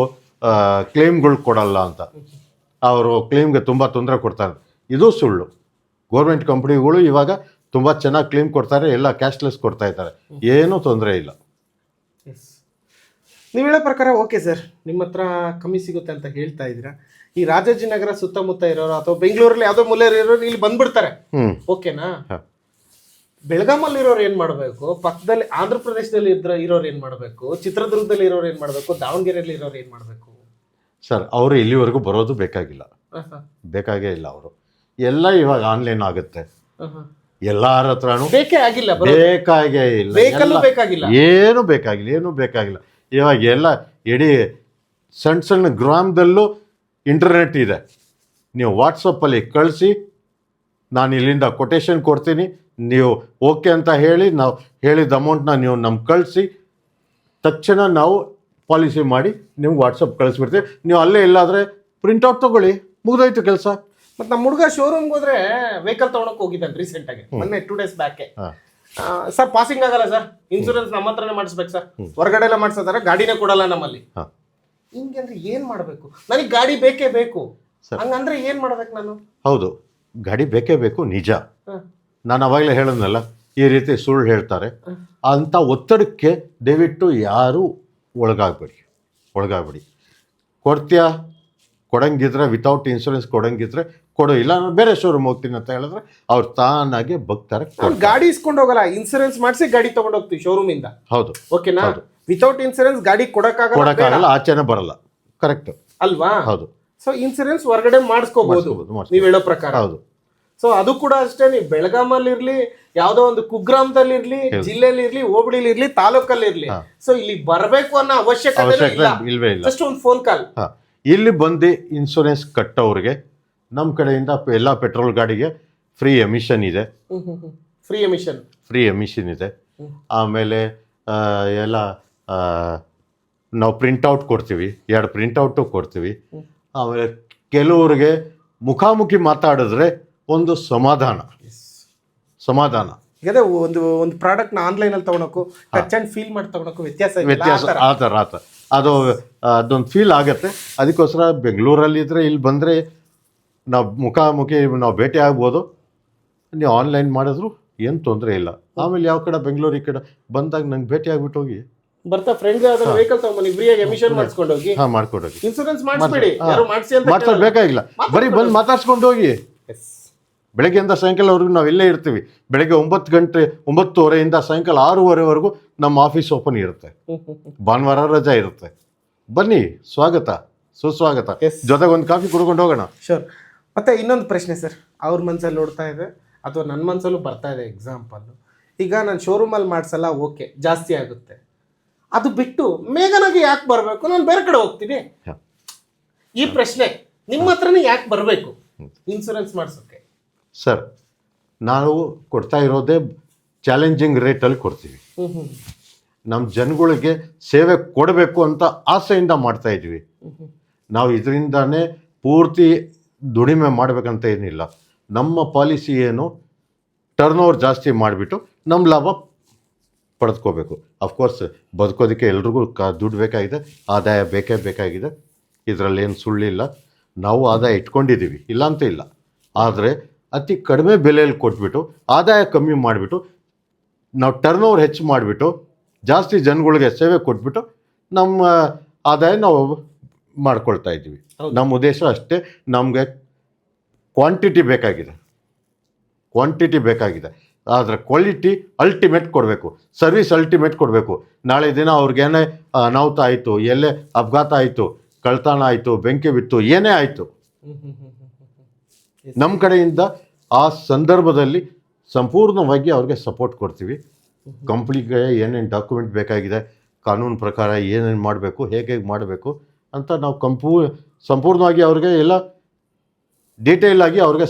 S2: ಕ್ಲೇಮ್ಗಳು ಕೊಡಲ್ಲ ಅಂತ. ಅವರು ಕ್ಲೇಮ್ಗೆ ತುಂಬ ತೊಂದರೆ ಕೊಡ್ತಾರೆ. ಇದು ಸುಳ್ಳು. ಗೌರ್ಮೆಂಟ್ ಕಂಪ್ನಿಗಳು ಇವಾಗ ತುಂಬ ಚೆನ್ನಾಗಿ ಕ್ಲೇಮ್ ಕೊಡ್ತಾರೆ, ಎಲ್ಲ ಕ್ಯಾಶ್ಲೆಸ್ ಕೊಡ್ತಾ ಇದ್ದಾರೆ, ಏನೂ ತೊಂದರೆ ಇಲ್ಲ.
S1: ನೀವು ಹೇಳೋ ಪ್ರಕಾರ ಓಕೆ ಸರ್, ನಿಮ್ಮ ಹತ್ರ ಕಮ್ಮಿ ಸಿಗುತ್ತೆ ಅಂತ ಹೇಳ್ತಾ ಇದ್ದೀರಾ. ಈ ರಾಜಾಜಿನಗರ ಸುತ್ತಮುತ್ತ ಇರೋರು ಅಥವಾ ಬೆಂಗಳೂರಲ್ಲಿ ಯಾವುದೋ ಮೂಲೆಯಲ್ಲಿ ಇರೋರು ಇಲ್ಲಿ ಬಂದ್ಬಿಡ್ತಾರೆ, ಓಕೆನಾ? ಬೆಳಗಾಮಲ್ಲಿ ಇರೋರು ಏನು ಮಾಡಬೇಕು? ಪಕ್ಕದಲ್ಲಿ ಆಂಧ್ರ ಪ್ರದೇಶದಲ್ಲಿ ಇರೋರು ಏನು ಮಾಡಬೇಕು? ಚಿತ್ರದುರ್ಗದಲ್ಲಿ ಇರೋರು ಏನು ಮಾಡಬೇಕು? ದಾವಣಗೆರೆಯಲ್ಲಿ ಇರೋರು ಏನು ಮಾಡಬೇಕು?
S2: ಸರ್, ಅವರು ಇಲ್ಲಿವರೆಗೂ ಬರೋದು ಬೇಕಾಗಿಲ್ಲ, ಬೇಕಾಗೇ ಇಲ್ಲ. ಅವರು ಎಲ್ಲ ಇವಾಗ ಆನ್ಲೈನ್ ಆಗುತ್ತೆ, ಎಲ್ಲರ ಹತ್ರನೂ
S1: ಬೇಕೇ ಆಗಿಲ್ಲ,
S2: ಬೇಕಾಗೇ ಇಲ್ಲ, ಏನು ಬೇಕಾಗಿಲ್ಲ. ಇವಾಗ ಎಲ್ಲ ಇಡೀ ಸಣ್ಣ ಗ್ರಾಮದಲ್ಲೂ ಇಂಟರ್ನೆಟ್ ಇದೆ. ನೀವು ವಾಟ್ಸಪ್ಪಲ್ಲಿ ಕಳಿಸಿ, ನಾನು ಇಲ್ಲಿಂದ ಕೊಟೇಶನ್ ಕೊಡ್ತೀನಿ, ನೀವು ಓಕೆ ಅಂತ ಹೇಳಿ, ನಾವು ಹೇಳಿದ ಅಮೌಂಟ್ನ ನೀವು ನಮ್ಗೆ ಕಳಿಸಿ, ತಕ್ಷಣ ನಾವು ಪಾಲಿಸಿ ಮಾಡಿ ನಿಮ್ಗೆ ವಾಟ್ಸಪ್ ಕಳಿಸ್ಬಿಡ್ತೀವಿ. ನೀವು ಅಲ್ಲೇ ಇಲ್ಲಾದರೆ ಪ್ರಿಂಟ್ಔಟ್ ತೊಗೊಳ್ಳಿ, ಮುಗಿದೋಯ್ತು ಕೆಲಸ.
S1: ಮತ್ತು ನಮ್ಮ ಹುಡುಗ ಶೋರೂಮ್ಗೆ ಹೋದ್ರೆ ವೆಹಿಕಲ್ ತೊಗೊಳಕ್ಕೆ ಹೋಗಿದ್ದಾನೆ ರೀಸೆಂಟಾಗಿ, ಮೊನ್ನೆ 2 days ಬ್ಯಾಕೆ. ಸರ್ ಪಾಸಿಂಗ್ ಆಗಲ್ಲ ಸರ್, ಇನ್ಶೂರೆನ್ಸ್ ನಮ್ಮ ಹತ್ರನೇ ಮಾಡಿಸ್ಬೇಕು ಸರ್, ಹೊರಗಡೆ ಎಲ್ಲ ಮಾಡಿಸ್ತಾರೆ, ಗಾಡಿನೇ ಕೊಡಲ್ಲ ನಮ್ಮಲ್ಲಿ. ಹಿಂಗೆ ಅಂದ್ರೆ ಏನು ಮಾಡಬೇಕು? ನನಗೆ ಗಾಡಿ ಬೇಕೇ ಬೇಕು, ಹಂಗಂದ್ರೆ ಏನು ಮಾಡ್ಬೇಕು ನಾನು?
S2: ಹೌದು, ಗಾಡಿ ಬೇಕೇ ಬೇಕು, ನಿಜ. ನಾನು ಅವಾಗಲೇ ಹೇಳಿದ್ನಲ್ಲ, ಈ ರೀತಿ ಸುಳ್ಳು ಹೇಳ್ತಾರೆ ಅಂತ ಒತ್ತಡಕ್ಕೆ ದಯವಿಟ್ಟು ಯಾರೂ ಒಳಗಾಗಬೇಡಿ. ಕೊಡ್ತೀಯಾ? ಕೊಡಂಗಿದ್ರೆ ವಿತೌಟ್ ಇನ್ಶೂರೆನ್ಸ್ ಕೊಡಂಗಿದ್ರೆ ಕೊಡು, ಇಲ್ಲ ನಾನು ಬೇರೆ ಶೋರೂಮ್ ಹೋಗ್ತೀನಿ ಅಂತ ಹೇಳಿದ್ರೆ ಅವ್ರು ತಾನಾಗೆ ಬಗ್ತಾರೆ.
S1: ಗಾಡಿ ಇಸ್ಕೊಂಡು ಹೋಗಲ್ಲ, ಇನ್ಸೂರೆನ್ಸ್ ಮಾಡಿಸಿ ಗಾಡಿ ತಗೊಂಡು ಹೋಗ್ತೀವಿ ಶೋರೂಮ್ ಇಂದ.
S2: ಹೌದು,
S1: ಓಕೆನಾ? ವಿತೌಟ್ ಇನ್ಸೂರೆನ್ಸ್ ಗಾಡಿ ಕೊಡಕ್ಕಾಗಲ್ಲ,
S2: ಆಚೆನೆ ಬರಲ್ಲ. ಕರೆಕ್ಟ್
S1: ಅಲ್ವಾ?
S2: ಹೌದು.
S1: ಸೊ ಇನ್ಸೂರೆನ್ಸ್ ಹೊರಗಡೆ ಮಾಡಿಸ್ಕೋಬಹುದು ನೀವು ಹೇಳೋ ಪ್ರಕಾರ.
S2: ಹೌದು.
S1: ಸೊ ಅದು ಕೂಡ ಅಷ್ಟೇ, ನೀವು ಬೆಳಗಾಮಲ್ಲಿ ಇರ್ಲಿ, ಯಾವ್ದೋ ಒಂದು ಕುಗ್ರಾಮದಲ್ಲಿ ಇರ್ಲಿ, ಜಿಲ್ಲೆಯಲ್ಲಿ ಇರ್ಲಿ, ಹೋಬಳಿಲಿ ಇರ್ಲಿ, ತಾಲೂಕಲ್ಲಿ ಇರ್ಲಿ, ಸೊ ಇಲ್ಲಿ ಬರಬೇಕು ಅನ್ನೋ ಅವಶ್ಯಕತೆ
S2: ಇಲ್ವೇ ಇಲ್ಲ.
S1: ಜಸ್ಟ್ ಒಂದು ಫೋನ್ ಕಾಲ್.
S2: ಇಲ್ಲಿ ಬಂದು ಇನ್ಶೂರೆನ್ಸ್ ಕಟ್ಟೋರಿಗೆ ನಮ್ಮ ಕಡೆಯಿಂದ ಎಲ್ಲ ಪೆಟ್ರೋಲ್ ಗಾಡಿಗೆ ಫ್ರೀ ಎಮಿಷನ್ ಇದೆ. ಫ್ರೀ ಎಮಿಷನ್ ಇದೆ. ಆಮೇಲೆ ಎಲ್ಲ ನಾವು ಪ್ರಿಂಟೌಟ್ ಕೊಡ್ತೀವಿ, 2 ಪ್ರಿಂಟೌಟು ಕೊಡ್ತೀವಿ. ಆಮೇಲೆ ಕೆಲವ್ರಿಗೆ ಮುಖಾಮುಖಿ ಮಾತಾಡಿದ್ರೆ ಒಂದು ಸಮಾಧಾನ.
S1: ಅದೇ ಒಂದು ಪ್ರಾಡಕ್ಟ್ ನ ಆನ್ಲೈನ್ ಅಲ್ಲಿ ತಗೊಳಕ್ಕೂ ಟಚ್ ಅಂಡ್ ಫೀಲ್ ಮಾಡಿ ತಗೊಳಕ್ಕೂ ವ್ಯತ್ಯಾಸ
S2: ಆ ಥರ ಅದೊಂದು ಫೀಲ್ ಆಗುತ್ತೆ. ಅದಕ್ಕೋಸ್ಕರ ಬೆಂಗಳೂರಲ್ಲಿ ಇದ್ರೆ ಇಲ್ಲಿ ಬಂದರೆ ನಾವು ಮುಖಾಮುಖಿ ನಾವು ಭೇಟಿ ಆಗ್ಬೋದು. ನೀವು ಆನ್ಲೈನ್ ಮಾಡಿದ್ರು ಏನು ತೊಂದರೆ ಇಲ್ಲ. ಆಮೇಲೆ ಯಾವ ಕಡೆ ಬೆಂಗಳೂರು ಈ ಕಡೆ ಬಂದಾಗ ನಂಗೆ ಭೇಟಿ ಆಗ್ಬಿಟ್ಟು ಹೋಗಿ
S1: ಬರ್ತಾ ಫ್ರೆಂಡ್ಸ್ ಯಾವ್ದಾದ್ರು ವೆಹಿಕಲ್ ತಗೊಂಬನ್ನಿ, ಫ್ರೀಯಾಗಿ ಎಮಿಷನ್ ಮಾಡಿಸ್ಕೊಂಡು ಹೋಗಿ.
S2: ಮಾಡ್ಕೊಂಡು ಹೋಗಿ.
S1: ಇನ್ಶೂರೆನ್ಸ್ ಮಾಡಿಸ್ಬೇಡಿ, ಯಾರು ಮಾಡಿಸಿ ಅಂತ
S2: ಮಾಡಿಸ್ಬೇಕಾಗಿಲ್ಲ, ಬರೀ ಬಂದು ಮಾತಾಡ್ಸ್ಕೊಂಡು ಹೋಗಿ. ಬೆಳಗ್ಗೆಯಿಂದ ಸಾಯಂಕಾಲವರೆಗೂ ನಾವು ಇಲ್ಲೇ ಇರ್ತೀವಿ. ಬೆಳಗ್ಗೆ 9 ಗಂಟೆ 9:30 ಸಾಯಂಕಾಲ 6:30ವರೆಗೂ ನಮ್ಮ ಆಫೀಸ್ ಓಪನ್ ಇರುತ್ತೆ. ಭಾನುವಾರ ರಜಾ ಇರುತ್ತೆ. ಬನ್ನಿ, ಸ್ವಾಗತ ಸುಸ್ವಾಗತ. ಜೊತೆಗೆ ಒಂದು ಕಾಫಿ ಕುಡ್ಕೊಂಡು ಹೋಗೋಣ.
S1: ಶೋರ್. ಮತ್ತೆ ಇನ್ನೊಂದು ಪ್ರಶ್ನೆ ಸರ್, ಅವ್ರ ಮನಸ್ಸಲ್ಲಿ ನೋಡ್ತಾ ಇದೆ ಅಥವಾ ನನ್ನ ಮನಸ್ಸಲ್ಲೂ ಬರ್ತಾ ಇದೆ. ಎಕ್ಸಾಂಪಲ್, ಈಗ ನಾನು ಶೋರೂಮಲ್ಲಿ ಮಾಡಿಸಲ್ಲ, ಓಕೆ ಜಾಸ್ತಿ ಆಗುತ್ತೆ, ಅದು ಬಿಟ್ಟು ಮೇಘನಾಗಿ ಯಾಕೆ ಬರಬೇಕು? ನಾನು ಬೇರೆ ಕಡೆ ಹೋಗ್ತೀನಿ. ಈ ಪ್ರಶ್ನೆ ನಿಮ್ಮ ಹತ್ರನೇ ಯಾಕೆ ಬರಬೇಕು ಇನ್ಶೂರೆನ್ಸ್ ಮಾಡಿಸೋಕ್ಕೆ?
S2: ಸರ್, ನಾವು ಕೊಡ್ತಾ ಇರೋದೇ ಚಾಲೆಂಜಿಂಗ್ ರೇಟಲ್ಲಿ ಕೊಡ್ತೀವಿ. ನಮ್ಮ ಜನಗಳಿಗೆ ಸೇವೆ ಕೊಡಬೇಕು ಅಂತ ಆಸೆಯಿಂದ ಮಾಡ್ತಾ ಇದ್ವಿ. ನಾವು ಇದರಿಂದಾನೇ ಪೂರ್ತಿ ದುಡಿಮೆ ಮಾಡಬೇಕಂತ ಏನಿಲ್ಲ. ನಮ್ಮ ಪಾಲಿಸಿ ಏನು, ಟರ್ನ್ ಓವರ್ ಜಾಸ್ತಿ ಮಾಡಿಬಿಟ್ಟು ನಮ್ಮ ಲಾಭ ಪಡೆದುಕೋಬೇಕು. ಅಫ್ಕೋರ್ಸ್ ಬದುಕೋದಕ್ಕೆ ಎಲ್ರಿಗೂ ದುಡ್ಡು ಬೇಕಾಗಿದೆ, ಆದಾಯ ಬೇಕಾಗಿದೆ. ಇದರಲ್ಲೇನು ಸುಳ್ಳಿಲ್ಲ. ನಾವು ಆದಾಯ ಇಟ್ಕೊಂಡಿದ್ದೀವಿ, ಇಲ್ಲ ಅಂತ ಇಲ್ಲ. ಆದರೆ ಅತಿ ಕಡಿಮೆ ಬೆಲೆಯಲ್ಲಿ ಕೊಟ್ಬಿಟ್ಟು ಆದಾಯ ಕಮ್ಮಿ ಮಾಡಿಬಿಟ್ಟು ನಾವು ಟರ್ನ್ ಓವರ್ ಹೆಚ್ಚು ಮಾಡಿಬಿಟ್ಟು ಜಾಸ್ತಿ ಜನಗಳಿಗೆ ಸೇವೆ ಕೊಟ್ಬಿಟ್ಟು ನಮ್ಮ ಆದಾಯ ನಾವು ಮಾಡ್ಕೊಳ್ತಾ ಇದ್ದೀವಿ. ನಮ್ಮ ಉದ್ದೇಶ ಅಷ್ಟೇ. ನಮಗೆ ಕ್ವಾಂಟಿಟಿ ಬೇಕಾಗಿದೆ. ಅದರ ಕ್ವಾಲಿಟಿ ಅಲ್ಟಿಮೇಟ್ ಕೊಡಬೇಕು, ಸರ್ವಿಸ್ ಅಲ್ಟಿಮೇಟ್ ಕೊಡಬೇಕು. ನಾಳೆ ದಿನ ಅವ್ರಿಗೇನೇ ಅನಾಹುತ ಆಯಿತು, ಎಲ್ಲೇ ಅಪಘಾತ ಆಯಿತು, ಕಳ್ತನ ಆಯಿತು, ಬೆಂಕಿ ಬಿತ್ತು, ಏನೇ ಆಯಿತು, ನಮ್ಮ ಕಡೆಯಿಂದ ಆ ಸಂದರ್ಭದಲ್ಲಿ ಸಂಪೂರ್ಣವಾಗಿ ಅವ್ರಿಗೆ ಸಪೋರ್ಟ್ ಕೊಡ್ತೀವಿ. ಕಂಪ್ನಿಗೆ ಏನೇನು ಡಾಕ್ಯುಮೆಂಟ್ ಬೇಕಾಗಿದೆ, ಕಾನೂನು ಪ್ರಕಾರ ಏನೇನು ಮಾಡಬೇಕು, ಹೇಗೆ ಮಾಡಬೇಕು ಅಂತ ನಾವು ಸಂಪೂರ್ಣವಾಗಿ ಅವ್ರಿಗೆ ಎಲ್ಲ ಡೀಟೇಲ್ ಆಗಿ ಅವ್ರಿಗೆ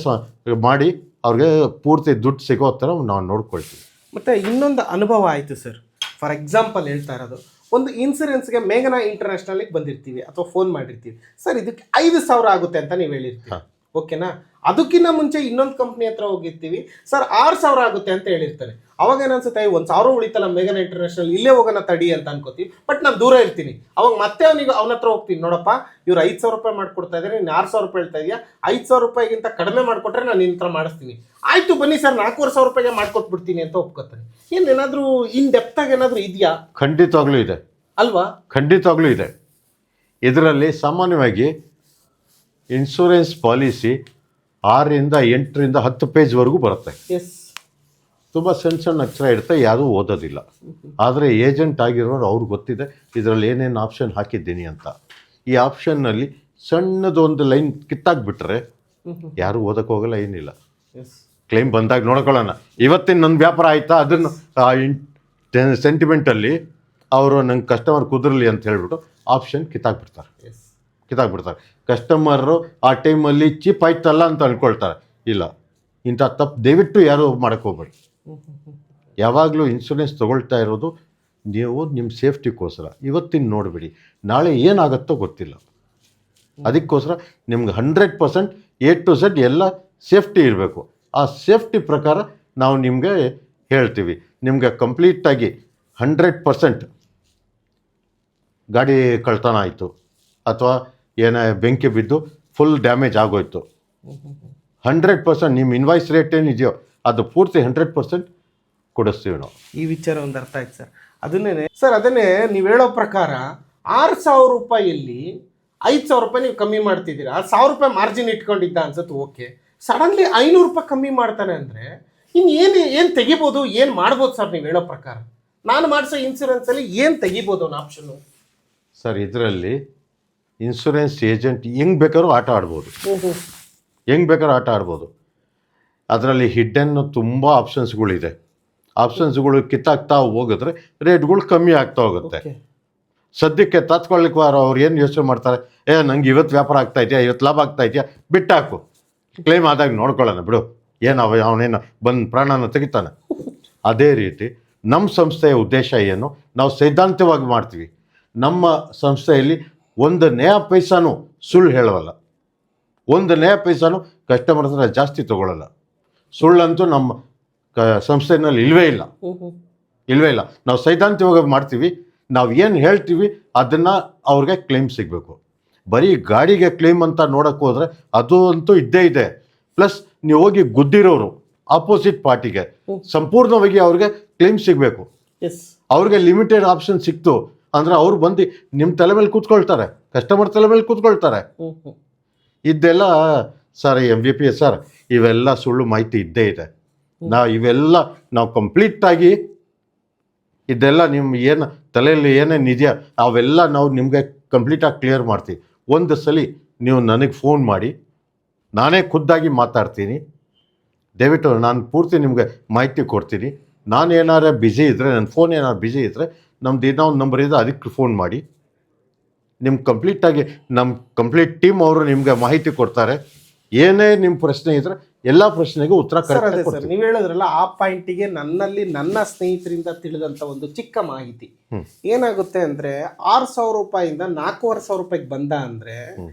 S2: ಮಾಡಿ ಅವ್ರಿಗೆ ಪೂರ್ತಿ ದುಡ್ಡು ಸಿಗೋ ಥರ ನಾವು ನೋಡ್ಕೊಳ್ತೀವಿ.
S1: ಮತ್ತು ಇನ್ನೊಂದು ಅನುಭವ ಆಯಿತು ಸರ್. ಫಾರ್ ಎಕ್ಸಾಂಪಲ್ ಹೇಳ್ತಾ ಇರೋದು, ಒಂದು ಇನ್ಸೂರೆನ್ಸ್ಗೆ ಮೇಘನಾ ಇಂಟರ್ನ್ಯಾಷನಲ್ಗೆ ಬಂದಿರ್ತೀವಿ ಅಥವಾ ಫೋನ್ ಮಾಡಿರ್ತೀವಿ, ಸರ್ ಇದಕ್ಕೆ 5,000 ಆಗುತ್ತೆ ಅಂತ ನೀವು ಹೇಳಿರ್ತೀವಿ, ಓಕೆನಾ? ಅದಕ್ಕಿಂತ ಮುಂಚೆ ಇನ್ನೊಂದು ಕಂಪ್ನಿ ಹತ್ರ ಹೋಗಿರ್ತೀವಿ, ಸರ್ 6,000 ಆಗುತ್ತೆ ಅಂತ ಹೇಳಿರ್ತಾರೆ. ಅವಾಗ ಏನನ್ಸುತ್ತೆ, 1,000 ಉಳಿತಲ್ಲ ಮೇಘನಾ ಇಂಟರ್ನ್ಯಾಷನಲ್, ಇಲ್ಲೇ ಹೋಗೋಣ ತಡಿ ಅಂತ ಅನ್ಕೋತೀವಿ. ಬಟ್ ನಾನು ದೂರ ಇರ್ತೀನಿ. ಅವಾಗ ಮತ್ತೆ ಅವನ ಹತ್ರ ಹೋಗ್ತೀನಿ, ನೋಡಪ್ಪ ಇವ್ರು 5,000 ರೂಪಾಯಿ ಮಾಡ್ಕೊಡ್ತಾ ಇದ್ದಾರೆ, ನೀನು 6,000 ರೂಪಾಯಿ ಹೇಳ್ತಾ ಇದೆಯಾ, 5,000 ರೂಪಾಯಿಗಿಂತ ಕಡಿಮೆ ಮಾಡಿಕೊಟ್ರೆ ನಾನು ನಿನ್ನ ಹತ್ರ ಮಾಡಿಸ್ತೀನಿ. ಆಯಿತು ಬನ್ನಿ ಸರ್, 4,500 ರೂಪಾಯಿಗೆ ಮಾಡ್ಕೊಟ್ಬಿಡ್ತೀನಿ ಅಂತ ಒಪ್ಕೋತಾನೆ. ಏನಾದರೂ ಇನ್ ಡೆಪ್ತಾಗಿ ಏನಾದರೂ ಇದೆಯಾ?
S2: ಖಂಡಿತವಾಗ್ಲೂ ಇದೆ
S1: ಅಲ್ವಾ?
S2: ಖಂಡಿತವಾಗ್ಲೂ ಇದೆ. ಇದರಲ್ಲಿ ಸಾಮಾನ್ಯವಾಗಿ ಇನ್ಶೂರೆನ್ಸ್ ಪಾಲಿಸಿ 6ರಿಂದ 8ರಿಂದ 10 ಪೇಜ್ವರೆಗೂ ಬರುತ್ತೆ.
S1: ಎಸ್,
S2: ತುಂಬ ಸಣ್ಣ ಅಕ್ಷರ ಇರುತ್ತೆ, ಯಾರೂ ಓದೋದಿಲ್ಲ. ಆದರೆ ಏಜೆಂಟ್ ಆಗಿರೋರು ಅವ್ರಿಗೆ ಗೊತ್ತಿದೆ ಇದರಲ್ಲಿ ಏನೇನು ಆಪ್ಷನ್ ಹಾಕಿದ್ದೀನಿ ಅಂತ. ಈ ಆಪ್ಷನ್ನಲ್ಲಿ ಸಣ್ಣದೊಂದು ಲೈನ್ ಕಿತ್ತಾಕ್ಬಿಟ್ರೆ ಯಾರೂ ಓದಕ್ಕೆ ಹೋಗಲ್ಲ, ಏನಿಲ್ಲ. ಕ್ಲೈಮ್ ಬಂದಾಗ ನೋಡ್ಕೊಳ್ಳೋಣ, ಇವತ್ತಿನ ನನ್ನ ವ್ಯಾಪಾರ ಆಯಿತಾ, ಅದನ್ನು ಸೆಂಟಿಮೆಂಟಲ್ಲಿ ಅವರು ನಂಗೆ ಕಸ್ಟಮರ್ ಕುದುರಲಿ ಅಂತ ಹೇಳ್ಬಿಟ್ಟು ಆಪ್ಷನ್ ಕಿತ್ತಾಕ್ಬಿಡ್ತಾರೆ. ಕಸ್ಟಮರು ಆ ಟೈಮಲ್ಲಿ ಚೀಪ್ ಆಯ್ತಲ್ಲ ಅಂತ ಅಂದ್ಕೊಳ್ತಾರೆ. ಇಲ್ಲ, ಇಂಥ ತಪ್ಪು ದಯವಿಟ್ಟು ಯಾರೂ ಮಾಡೋಕ್ಕೆ ಹೋಗ್ಬೇಡಿ. ಯಾವಾಗಲೂ ಇನ್ಶೂರೆನ್ಸ್ ತೊಗೊಳ್ತಾ ಇರೋದು ನೀವು ನಿಮ್ಮ ಸೇಫ್ಟಿಗೋಸ್ಕರ. ಇವತ್ತಿನ ನೋಡಬೇಡಿ, ನಾಳೆ ಏನಾಗುತ್ತೋ ಗೊತ್ತಿಲ್ಲ. ಅದಕ್ಕೋಸ್ಕರ ನಿಮ್ಗೆ 100% A to Z ಎಲ್ಲ ಸೇಫ್ಟಿ ಇರಬೇಕು. ಆ ಸೇಫ್ಟಿ ಪ್ರಕಾರ ನಾವು ನಿಮಗೆ ಹೇಳ್ತೀವಿ. ನಿಮಗೆ ಕಂಪ್ಲೀಟಾಗಿ 100% ಗಾಡಿ ಕಳ್ತನ ಆಯಿತು ಅಥವಾ ಏನೇ ಬೆಂಕಿ ಬಿದ್ದು ಫುಲ್ ಡ್ಯಾಮೇಜ್ ಆಗೋಯ್ತು, 100% ನಿಮ್ಮ ಇನ್ವಾಯ್ಸ್ ರೇಟ್ ಏನಿದೆಯೋ ಅದು ಪೂರ್ತಿ 100% ಕೊಡಿಸ್ತೀವಿ ನಾವು.
S1: ಈ ವಿಚಾರ ಒಂದು ಅರ್ಥ ಆಯ್ತು ಸರ್. ಅದನ್ನೇ ನೀವು ಹೇಳೋ ಪ್ರಕಾರ 6,000 ರೂಪಾಯಿಯಲ್ಲಿ 5,000 ರೂಪಾಯಿ ನೀವು ಕಮ್ಮಿ ಮಾಡ್ತಿದ್ದೀರಾ. 1,000 ರೂಪಾಯಿ ಮಾರ್ಜಿನ್ ಇಟ್ಕೊಂಡಿದ್ದ ಅನ್ಸುತ್ತೆ, ಓಕೆ. ಸಡನ್ಲಿ 500 ರೂಪಾಯಿ ಕಮ್ಮಿ ಮಾಡ್ತಾನೆ ಅಂದರೆ ಇನ್ನು ಏನು ತೆಗಿಬೋದು, ಏನು ಮಾಡ್ಬೋದು ಸರ್ ನೀವು ಹೇಳೋ ಪ್ರಕಾರ? ನಾನು ಮಾಡಿಸೋ ಇನ್ಸೂರೆನ್ಸಲ್ಲಿ ಏನು ತೆಗಿಬೋದು ಅನ್ನೋ ಆಪ್ಷನ್ನು?
S2: ಸರ್, ಇದರಲ್ಲಿ ಇನ್ಶೂರೆನ್ಸ್ ಏಜೆಂಟ್ ಹೆಂಗೆ ಬೇಕಾದ್ರೂ ಆಟ ಆಡ್ಬೋದು. ಅದರಲ್ಲಿ ಹಿಡ್ಡನ್ ತುಂಬ ಆಪ್ಷನ್ಸ್ಗಳಿದೆ. ಆಪ್ಷನ್ಸ್ಗಳು ಕಿತ್ತಾಗ್ತಾ ಹೋಗಿದ್ರೆ ರೇಟ್ಗಳು ಕಮ್ಮಿ ಆಗ್ತಾ ಹೋಗುತ್ತೆ. ಸದ್ಯಕ್ಕೆ ತಾತ್ಕಾಲಿಕವಾರ ಅವ್ರು ಏನು ಯೋಚನೆ ಮಾಡ್ತಾರೆ, ನಂಗೆ ಇವತ್ತು ವ್ಯಾಪಾರ ಆಗ್ತಾ ಇದೆಯಾ, ಇವತ್ತು ಲಾಭ ಆಗ್ತಾ ಇದೆಯಾ, ಬಿಟ್ಟಾಕು, ಕ್ಲೇಮ್ ಆದಾಗ ನೋಡ್ಕೊಳ್ಳೋಣ ಬಿಡು, ಅವನೇನು ಬಂದು ಪ್ರಾಣನ ತೆಗಿತಾನೆ. ಅದೇ ರೀತಿ ನಮ್ಮ ಸಂಸ್ಥೆಯ ಉದ್ದೇಶ ಏನು, ನಾವು ಸೈದ್ಧಾಂತಿಕವಾಗಿ ಮಾಡ್ತೀವಿ. ನಮ್ಮ ಸಂಸ್ಥೆಯಲ್ಲಿ 1 ನಯಾ ಪೈಸಾನು ಸುಳ್ಳು ಹೇಳೋಲ್ಲ, 1 ನಯಾ ಪೈಸಾನು ಕಸ್ಟಮರ್ ಹತ್ರ ಜಾಸ್ತಿ ತೊಗೊಳ್ಳಲ್ಲ. ಸುಳ್ಳಂತೂ ನಮ್ಮ ಸಂಸ್ಥೆಯಲ್ಲಿ ಇಲ್ಲವೇ ಇಲ್ಲ. ನಾವು ಸೈದ್ಧಾಂತಿಕವಾಗಿ ಮಾಡ್ತೀವಿ. ನಾವು ಏನು ಹೇಳ್ತೀವಿ ಅದನ್ನು ಅವ್ರಿಗೆ ಕ್ಲೇಮ್ ಸಿಗಬೇಕು. ಬರೀ ಗಾಡಿಗೆ ಕ್ಲೇಮ್ ಅಂತ ನೋಡೋಕ್ಕೆ ಹೋದರೆ ಅದು ಅಂತೂ ಇದ್ದೇ ಇದೆ. ಪ್ಲಸ್ ನೀವು ಹೋಗಿ ಗುದ್ದಿರೋರು ಆಪೋಸಿಟ್ ಪಾರ್ಟಿಗೆ ಸಂಪೂರ್ಣವಾಗಿ ಅವ್ರಿಗೆ ಕ್ಲೇಮ್ ಸಿಗಬೇಕು. ಅವ್ರಿಗೆ ಲಿಮಿಟೆಡ್ ಆಪ್ಷನ್ ಸಿಕ್ತು ಅಂದರೆ ಅವ್ರು ಬಂದು ನಿಮ್ಮ ತಲೆ ಮೇಲೆ ಕೂತ್ಕೊಳ್ತಾರೆ, ಕಸ್ಟಮರ್ ತಲೆ ಮೇಲೆ ಕೂತ್ಕೊಳ್ತಾರೆ. ಇದೆಲ್ಲ ಸರ್ MVP ಸರ್, ಇವೆಲ್ಲ ಸುಳ್ಳು ಮಾಹಿತಿ ಇದ್ದೇ ಇದೆ. ಇವೆಲ್ಲ ನಾವು ಕಂಪ್ಲೀಟಾಗಿ ಇದೆಲ್ಲ ನಿಮ್ಮ ಏನು ತಲೆಯಲ್ಲಿ ಏನೇನು ಇದೆಯಾ ಅವೆಲ್ಲ ನಾವು ನಿಮಗೆ ಕಂಪ್ಲೀಟಾಗಿ ಕ್ಲಿಯರ್ ಮಾಡ್ತೀವಿ. ಒಂದು ಸಲ ನೀವು ನನಗೆ ಫೋನ್ ಮಾಡಿ, ನಾನೇ ಖುದ್ದಾಗಿ ಮಾತಾಡ್ತೀನಿ. ದಯವಿಟ್ಟು ನಾನು ಪೂರ್ತಿ ನಿಮಗೆ ಮಾಹಿತಿ ಕೊಡ್ತೀನಿ. ನಾನು ಏನಾರು ಬ್ಯುಸಿ ಇದ್ದರೆ, ನನ್ನ ಫೋನ್ ಏನಾದ್ರು ಬ್ಯುಸಿ ಇದ್ದರೆ ನಮ್ದು ಇನ್ನೊಂದು ನಂಬರ್ ಇದೆ, ಅದಕ್ಕೆ ಫೋನ್ ಮಾಡಿ. ನಿಮ್ಗೆ ಕಂಪ್ಲೀಟಾಗಿ ನಮ್ಮ ಕಂಪ್ಲೀಟ್ ಟೀಮ್ ಅವರು ನಿಮಗೆ ಮಾಹಿತಿ ಕೊಡ್ತಾರೆ. ಏನೇ ನಿಮ್ಮ ಪ್ರಶ್ನೆ ಇದ್ದರೆ ಎಲ್ಲ ಪ್ರಶ್ನೆಗೂ ಉತ್ತರ
S1: ಕರೆಕ್ಟ್ ಸರ್. ನೀವು ಹೇಳಿದ್ರಲ್ಲ ಆ ಪಾಯಿಂಟಿಗೆ ನನ್ನ ಸ್ನೇಹಿತರಿಂದ ತಿಳಿದಂಥ ಒಂದು ಚಿಕ್ಕ ಮಾಹಿತಿ ಏನಾಗುತ್ತೆ ಅಂದರೆ, 6,000 ರೂಪಾಯಿಂದ 4,500 ರೂಪಾಯಿಗೆ ಬಂದ ಅಂದರೆ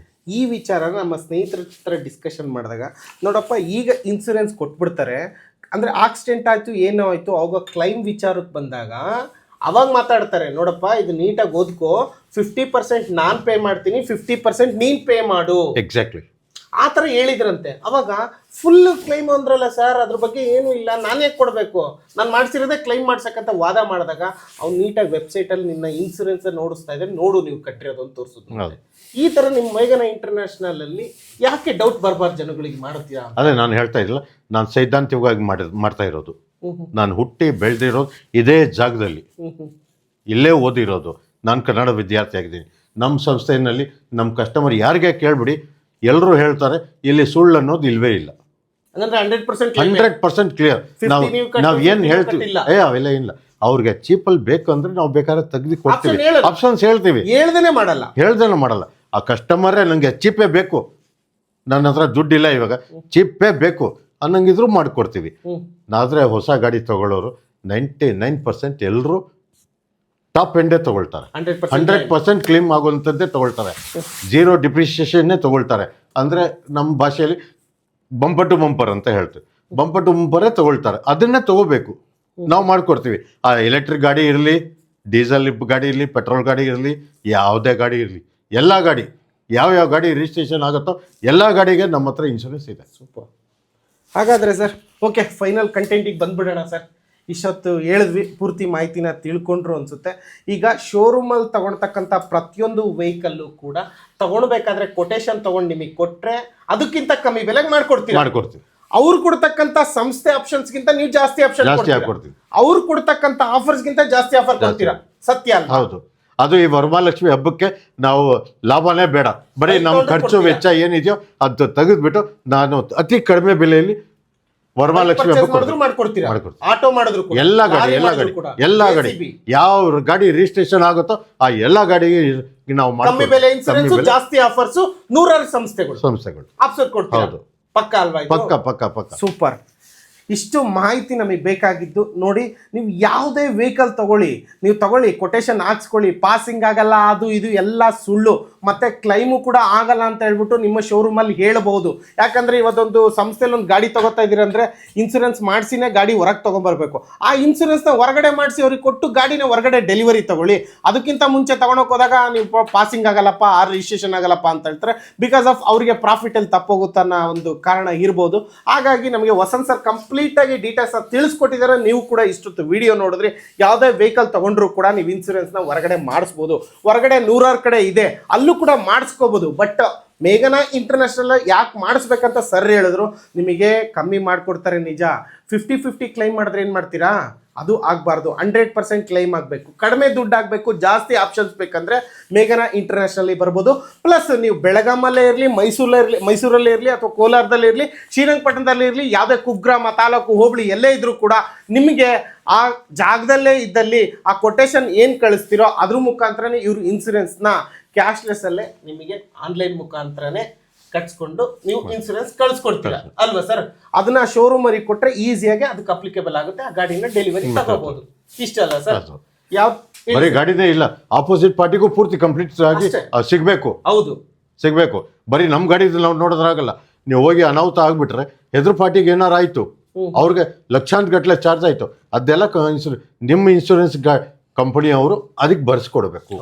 S1: ಈ ವಿಚಾರ ನಮ್ಮ ಸ್ನೇಹಿತರ ಹತ್ರ ಡಿಸ್ಕಷನ್ ಮಾಡಿದಾಗ, ನೋಡಪ್ಪ ಈಗ ಇನ್ಸೂರೆನ್ಸ್ ಕೊಟ್ಬಿಡ್ತಾರೆ ಅಂದರೆ ಆಕ್ಸಿಡೆಂಟ್ ಆಯಿತು ಏನೋ ಆಯಿತು, ಅವಾಗ ಕ್ಲೈಮ್ ವಿಚಾರಕ್ಕೆ ಬಂದಾಗ ಅವಾಗ ಮಾತಾಡ್ತಾರೆ, ನೋಡಪ್ಪ ಇದು ನೀಟಾಗಿ ಓದ್ಕೋ, 50% ನಾನು ಪೇ ಮಾಡ್ತೀನಿ, 50% ನೀನು ಪೇ ಮಾಡು.
S2: ಎಕ್ಸಾಕ್ಟ್ಲಿ
S1: ಆ ಥರ ಹೇಳಿದ್ರಂತೆ. ಅವಾಗ ಫುಲ್ ಕ್ಲೈಮ್ ಅಂದ್ರಲ್ಲ ಸರ್, ಅದ್ರ ಬಗ್ಗೆ ಏನೂ ಇಲ್ಲ, ನಾನು ಯಾಕೆ ಕೊಡಬೇಕು, ನಾನು ಮಾಡಿಸಿರೋದೇ ಕ್ಲೈಮ್ ಮಾಡ್ಸಕ್ಕಂತ ವಾದ ಮಾಡಿದಾಗ ಅವ್ನು ನೀಟಾಗಿ ವೆಬ್ಸೈಟಲ್ಲಿ ನಿನ್ನ ಇನ್ಸೂರೆನ್ಸ್ ನೋಡಿಸ್ತಾ ಇದ್ದಾರೆ, ನೋಡು ನೀವು ಕಟ್ಟಿರೋದು ಅಂತ ತೋರಿಸಿದ್ರು. ಈ ಥರ ನಿಮ್ಮ ಮೇಘನಾ ಇಂಟರ್ನ್ಯಾಷನಲಲ್ಲಿ ಯಾಕೆ ಡೌಟ್ ಬರಬಾರ್ದು ಜನಗಳಿಗೆ ಮಾಡ್ತೀರಾ?
S2: ಅದೇ ನಾನು ಹೇಳ್ತಾ ಇದ್ದಿಲ್ಲ, ನಾನು ಸೈದ್ಧಾಂತಿಕವಾಗಿ ಮಾಡ್ತಾ ಇರೋದು. ನಾನು ಹುಟ್ಟಿ ಬೆಳೆದಿರೋದು ಇದೇ ಜಾಗದಲ್ಲಿ, ಇಲ್ಲೇ ಓದಿರೋದು. ನಾನು ಕನ್ನಡ ವಿದ್ಯಾರ್ಥಿ ಆಗಿದ್ದೀನಿ. ನಮ್ಮ ಸಂಸ್ಥೆಯಲ್ಲಿ ನಮ್ಮ ಕಸ್ಟಮರ್ ಯಾರಿಗೆ ಕೇಳ್ಬಿಡಿ, ಎಲ್ಲರೂ ಹೇಳ್ತಾರೆ ಇಲ್ಲಿ ಸುಳ್ಳು ಅನ್ನೋದು ಇಲ್ವೇ ಇಲ್ಲ. 100% ಕ್ಲಿಯರ್. ನಾವು ಏನು ಹೇಳ್ತೀವಿ ಅವೆಲ್ಲ ಇಲ್ಲ. ಅವ್ರಿಗೆ ಚೀಪಲ್ಲಿ ಬೇಕು ಅಂದ್ರೆ ನಾವು ಬೇಕಾದ್ರೆ ತೆಗೆದು ಕೊಡ್ತೀವಿ, ಆಪ್ಷನ್ಸ್ ಹೇಳ್ತೀವಿ, ಹೇಳ್ದೇನೆ ಮಾಡಲ್ಲ. ಆ ಕಸ್ಟಮರೇ ನನಗೆ ಚೀಪೇ ಬೇಕು, ನನ್ನ ಹತ್ರ ದುಡ್ಡಿಲ್ಲ ಇವಾಗ, ಚೀಪೇ ಬೇಕು ಅನ್ನಂಗಿದ್ರು ಮಾಡಿಕೊಡ್ತೀವಿ. ಆದರೆ ಹೊಸ ಗಾಡಿ ತಗೊಳ್ಳೋರು 99% ಎಲ್ಲರೂ ಟಾಪ್ ಎಂಡೇ ತಗೊಳ್ತಾರೆ. 100% ಕ್ಲೇಮ್ ಆಗುವಂಥದ್ದೇ ತಗೊಳ್ತಾರೆ. 0 ಡಿಪ್ರಿಷಿಯೇಷನ್ನೇ ತಗೊಳ್ತಾರೆ. ಅಂದರೆ ನಮ್ಮ ಭಾಷೆಯಲ್ಲಿ ಬಂಪರ್ ಟು ಬಂಪರ್ ಅಂತ ಹೇಳ್ತೀವಿ. ಬಂಪರ್ ಟು ಬಂಪರೇ ತಗೊಳ್ತಾರೆ, ಅದನ್ನೇ ತಗೋಬೇಕು. ನಾವು ಮಾಡಿಕೊಡ್ತೀವಿ. ಆ ಎಲೆಕ್ಟ್ರಿಕ್ ಗಾಡಿ ಇರಲಿ, ಡೀಸೆಲ್ ಗಾಡಿ ಇರಲಿ, ಪೆಟ್ರೋಲ್ ಗಾಡಿ ಇರಲಿ, ಯಾವುದೇ ಗಾಡಿ ಇರಲಿ, ಎಲ್ಲ ಗಾಡಿ ಯಾವ ಗಾಡಿ ರಿಜಿಸ್ಟ್ರೇಷನ್ ಆಗುತ್ತೋ ಎಲ್ಲ ಗಾಡಿಗೆ ನಮ್ಮ ಹತ್ರ ಇನ್ಶೂರೆನ್ಸ್ ಇದೆ.
S1: ಸೂಪರ್. ಹಾಗಾದರೆ ಸರ್ ಓಕೆ, ಫೈನಲ್ ಕಂಟೆಂಟಿಗೆ ಬಂದ್ಬಿಡೋಣ ಸರ್. ಇಷ್ಟೊತ್ತು ಹೇಳಿದ್ವಿ, ಪೂರ್ತಿ ಮಾಹಿತಿನ ತಿಳ್ಕೊಂಡ್ರು ಅನಿಸುತ್ತೆ. ಈಗ ಶೋರೂಮಲ್ಲಿ ತಗೊಳ್ತಕ್ಕಂಥ ಪ್ರತಿಯೊಂದು ವೆಹಿಕಲ್ಲು ಕೂಡ ತಗೊಳ್ಬೇಕಾದ್ರೆ ಕೊಟೇಶನ್ ತೊಗೊಂಡು ನಿಮಗೆ ಕೊಟ್ಟರೆ ಅದಕ್ಕಿಂತ ಕಮ್ಮಿ ಬೆಲೆಗೆ ಮಾಡ್ಕೊಡ್ತೀವಿ. ಅವ್ರು ಕೊಡ್ತಕ್ಕಂಥ ಸಂಸ್ಥೆ ಆಪ್ಷನ್ಸ್ಗಿಂತ ನೀವು ಜಾಸ್ತಿ ಆಪ್ಷನ್
S2: ಕೊಡ್ತೀವಿ.
S1: ಅವ್ರು ಕೊಡ್ತಕ್ಕಂಥ ಆಫರ್ಸ್ಗಿಂತ ಜಾಸ್ತಿ ಆಫರ್ ಕೊಡ್ತೀರಾ, ಸತ್ಯ ಅಲ್ಲ?
S2: ಹೌದು. ಅದು ಈ ವರಮಹಾಲಕ್ಷ್ಮಿ ಹಬ್ಬಕ್ಕೆ ನಾವು ಲಾಭನೇ ಬೇಡ, ಬರೀ ನಮ್ಮ ಖರ್ಚು ವೆಚ್ಚ ಏನಿದೆಯೋ ಅದು ತೆಗೆದ್ಬಿಟ್ಟು ನಾನು ಅತಿ ಕಡಿಮೆ ಬೆಲೆಯಲ್ಲಿ ವರಮಹಾಲಕ್ಷ್ಮಿ ಹಬ್ಬ
S1: ಮಾಡ್ಕೊಡ್ತೀರಾ. ಆಟೋ ಮಾಡಿದ್ರು
S2: ಎಲ್ಲ ಗಾಡಿ ಯಾವ ಗಾಡಿ ರಿಜಿಸ್ಟ್ರೇಷನ್ ಆಗುತ್ತೋ ಆ ಎಲ್ಲ ಗಾಡಿಗೆ ನಾವು
S1: ಕಮ್ಮಿ ಬೆಲೆ ಇನ್ಸೂರೆನ್ಸ್, ಜಾಸ್ತಿ ಆಫರ್ಸ್, ನೂರಾರು ಸಂಸ್ಥೆಗಳು ಆಫರ್ ಕೊಡ್ತೀರಾ. ಹೌದು, ಪಕ್ಕ ಅಲ್ವಾ?
S2: ಪಕ್ಕ.
S1: ಸೂಪರ್. ಇಷ್ಟು ಮಾಹಿತಿ ನಮಗೆ ಬೇಕಾಗಿದ್ದು. ನೋಡಿ, ನೀವು ಯಾವುದೇ ವೆಹಿಕಲ್ ತಗೊಳ್ಳಿ, ಕೊಟೇಶನ್ ಹಾಕ್ಸ್ಕೊಳ್ಳಿ, ಪಾಸಿಂಗ್ ಆಗಲ್ಲ, ಅದು ಇದು ಎಲ್ಲ ಸುಳ್ಳು, ಮತ್ತು ಕ್ಲೈಮು ಕೂಡ ಆಗಲ್ಲ ಅಂತ ಹೇಳ್ಬಿಟ್ಟು ನಿಮ್ಮ ಶೋರೂಮಲ್ಲಿ ಹೇಳ್ಬೋದು. ಯಾಕಂದರೆ ಇವತ್ತೊಂದು ಸಂಸ್ಥೆಯಲ್ಲಿ ಒಂದು ಗಾಡಿ ತೊಗೋತಾ ಇದ್ದೀರಿ ಅಂದರೆ ಇನ್ಸೂರೆನ್ಸ್ ಮಾಡಿಸಿನೇ ಗಾಡಿ ಹೊರಗೆ ತೊಗೊಂಬರ್ಬೇಕು. ಆ ಇನ್ಸೂರೆನ್ಸ್ನ ಹೊರಗಡೆ ಮಾಡಿಸಿ ಅವ್ರಿಗೆ ಕೊಟ್ಟು ಗಾಡಿನ ಹೊರಗಡೆ ಡೆಲಿವರಿ ತೊಗೊಳ್ಳಿ. ಅದಕ್ಕಿಂತ ಮುಂಚೆ ತೊಗೊಳಕ್ಕೆ ಹೋದಾಗ ನೀವು ಪಾಸಿಂಗ್ ಆಗಲ್ಲಪ್ಪ, ಆ ರಿಜಿಸ್ಟ್ರೇಷನ್ ಆಗಲ್ಲಪ್ಪ ಅಂತ ಹೇಳ್ತಾರೆ. ಬಿಕಾಸ್ ಆಫ್ ಅವರಿಗೆ ಪ್ರಾಫಿಟಲ್ಲಿ ತಪ್ಪೋಗುತ್ತೆ ಅನ್ನೋ ಒಂದು ಕಾರಣ ಇರ್ಬೋದು. ಹಾಗಾಗಿ ನಮಗೆ ವಸಂತ್ ಸರ್ ಕಂಪ್ಲೀಟಾಗಿ ಡೀಟೇಲ್ಸ್ ತಿಳಿಸ್ಕೊಟ್ಟಿದ್ದಾರೆ. ನೀವು ಕೂಡ ಇಷ್ಟೊತ್ತು ವಿಡಿಯೋ ನೋಡಿದ್ರಿ. ಯಾವುದೇ ವೆಹಿಕಲ್ ತೊಗೊಂಡ್ರು ಕೂಡ ನೀವು ಇನ್ಸೂರೆನ್ಸ್ನ ಹೊರಗಡೆ ಮಾಡಿಸ್ಬೋದು. ಹೊರಗಡೆ 100 ಕಡೆ ಇದೆ, ಅಲ್ಲೂ ಕೂಡ ಮಾಡಿಸ್ಕೋಬೋದು. ಬಟ್ ಮೇಘನಾ ಇಂಟರ್ನ್ಯಾಷನಲ್ ಯಾಕೆ ಮಾಡಿಸ್ಬೇಕಂತ ಸರ್ ಹೇಳಿದ್ರು. ನಿಮಗೆ ಕಮ್ಮಿ ಮಾಡಿಕೊಡ್ತಾರೆ ನಿಜ. 50-50 ಕ್ಲೈಮ್ ಮಾಡಿದ್ರೆ ಏನು ಮಾಡ್ತೀರಾ? ಅದು ಆಗಬಾರ್ದು. 100% ಕ್ಲೈಮ್ ಆಗಬೇಕು. ಕಡಿಮೆ ದುಡ್ಡು ಆಗಬೇಕು. ಜಾಸ್ತಿ ಆಪ್ಷನ್ಸ್ ಬೇಕಂದರೆ ಮೇಘನಾ ಇಂಟರ್ನ್ಯಾಷನಲ್ಲಿ ಬರ್ಬೋದು. ಪ್ಲಸ್ ನೀವು ಬೆಳಗಾಮಲ್ಲೇ ಇರಲಿ, ಮೈಸೂರಲ್ಲೇ ಇರಲಿ, ಅಥವಾ ಕೋಲಾರದಲ್ಲೇ ಇರಲಿ, ಶ್ರೀರಂಗಪಟ್ಟಣದಲ್ಲೇ ಇರಲಿ, ಯಾವುದೇ ಕುಗ್ರಾಮ, ತಾಲೂಕು, ಹೋಬಳಿ ಎಲ್ಲೇ ಇದ್ರೂ ಕೂಡ ನಿಮಗೆ ಆ ಜಾಗದಲ್ಲೇ ಇದ್ದಲ್ಲಿ ಆ ಕೊಟೇಶನ್ ಏನು ಕಳಿಸ್ತಿರೋ ಅದ್ರ ಮುಖಾಂತರನೇ ಇವರು ಇನ್ಸೂರೆನ್ಸ್ನ ಕ್ಯಾಶ್ಲೆಸ್ಸಲ್ಲೇ ನಿಮಗೆ ಆನ್ಲೈನ್ ಮುಖಾಂತರನೇ ಕಟ್ಸ್ಕೊಂಡು ನೀವು ಇನ್ಸೂರೆನ್ಸ್ ಕಳಿಸ್ಕೊಡ್ತೀರಾ ಅಲ್ವಾ ಸರ್? ಅದನ್ನ ಶೋರೂಮ್ ಅವರಿಗೆ ಕೊಟ್ಟರೆ ಈಸಿಯಾಗಿ ಅದಕ್ಕೆ ಅಪ್ಲಿಕೇಬಲ್ ಆಗುತ್ತೆ. ಆ ಗಾಡಿನ ಡೆಲಿವರಿ ತಗೋಬಹುದು. ಇಷ್ಟಲ್ಲ ಸರ್? ಯಾವ
S2: ಬರೀ ಗಾಡಿನೇ ಇಲ್ಲ, ಆಪೋಸಿಟ್ ಪಾರ್ಟಿಗೂ ಪೂರ್ತಿ ಕಂಪ್ಲೀಟ್ ಆಗಿ ಸಿಗಬೇಕು.
S1: ಹೌದು,
S2: ಸಿಗಬೇಕು. ಬರೀ ನಮ್ಮ ಗಾಡಿ ನಾವು ನೋಡೋದ್ರಾಗಲ್ಲ. ನೀವು ಹೋಗಿ ಅನಾಹುತ ಆಗ್ಬಿಟ್ರೆ ಎದುರು ಪಾರ್ಟಿಗೆ ಏನಾರು ಆಯಿತು, ಅವ್ರಿಗೆ ಲಕ್ಷಾಂತರ ಗಟ್ಟಲೆ ಚಾರ್ಜ್ ಆಯಿತು, ಅದೆಲ್ಲ ನಿಮ್ಮ ಇನ್ಶೂರೆನ್ಸ್ ಕಂಪನಿಯವರು ಅದಕ್ಕೆ ಬರ್ಸ್ಕೊಡ್ಬೇಕು.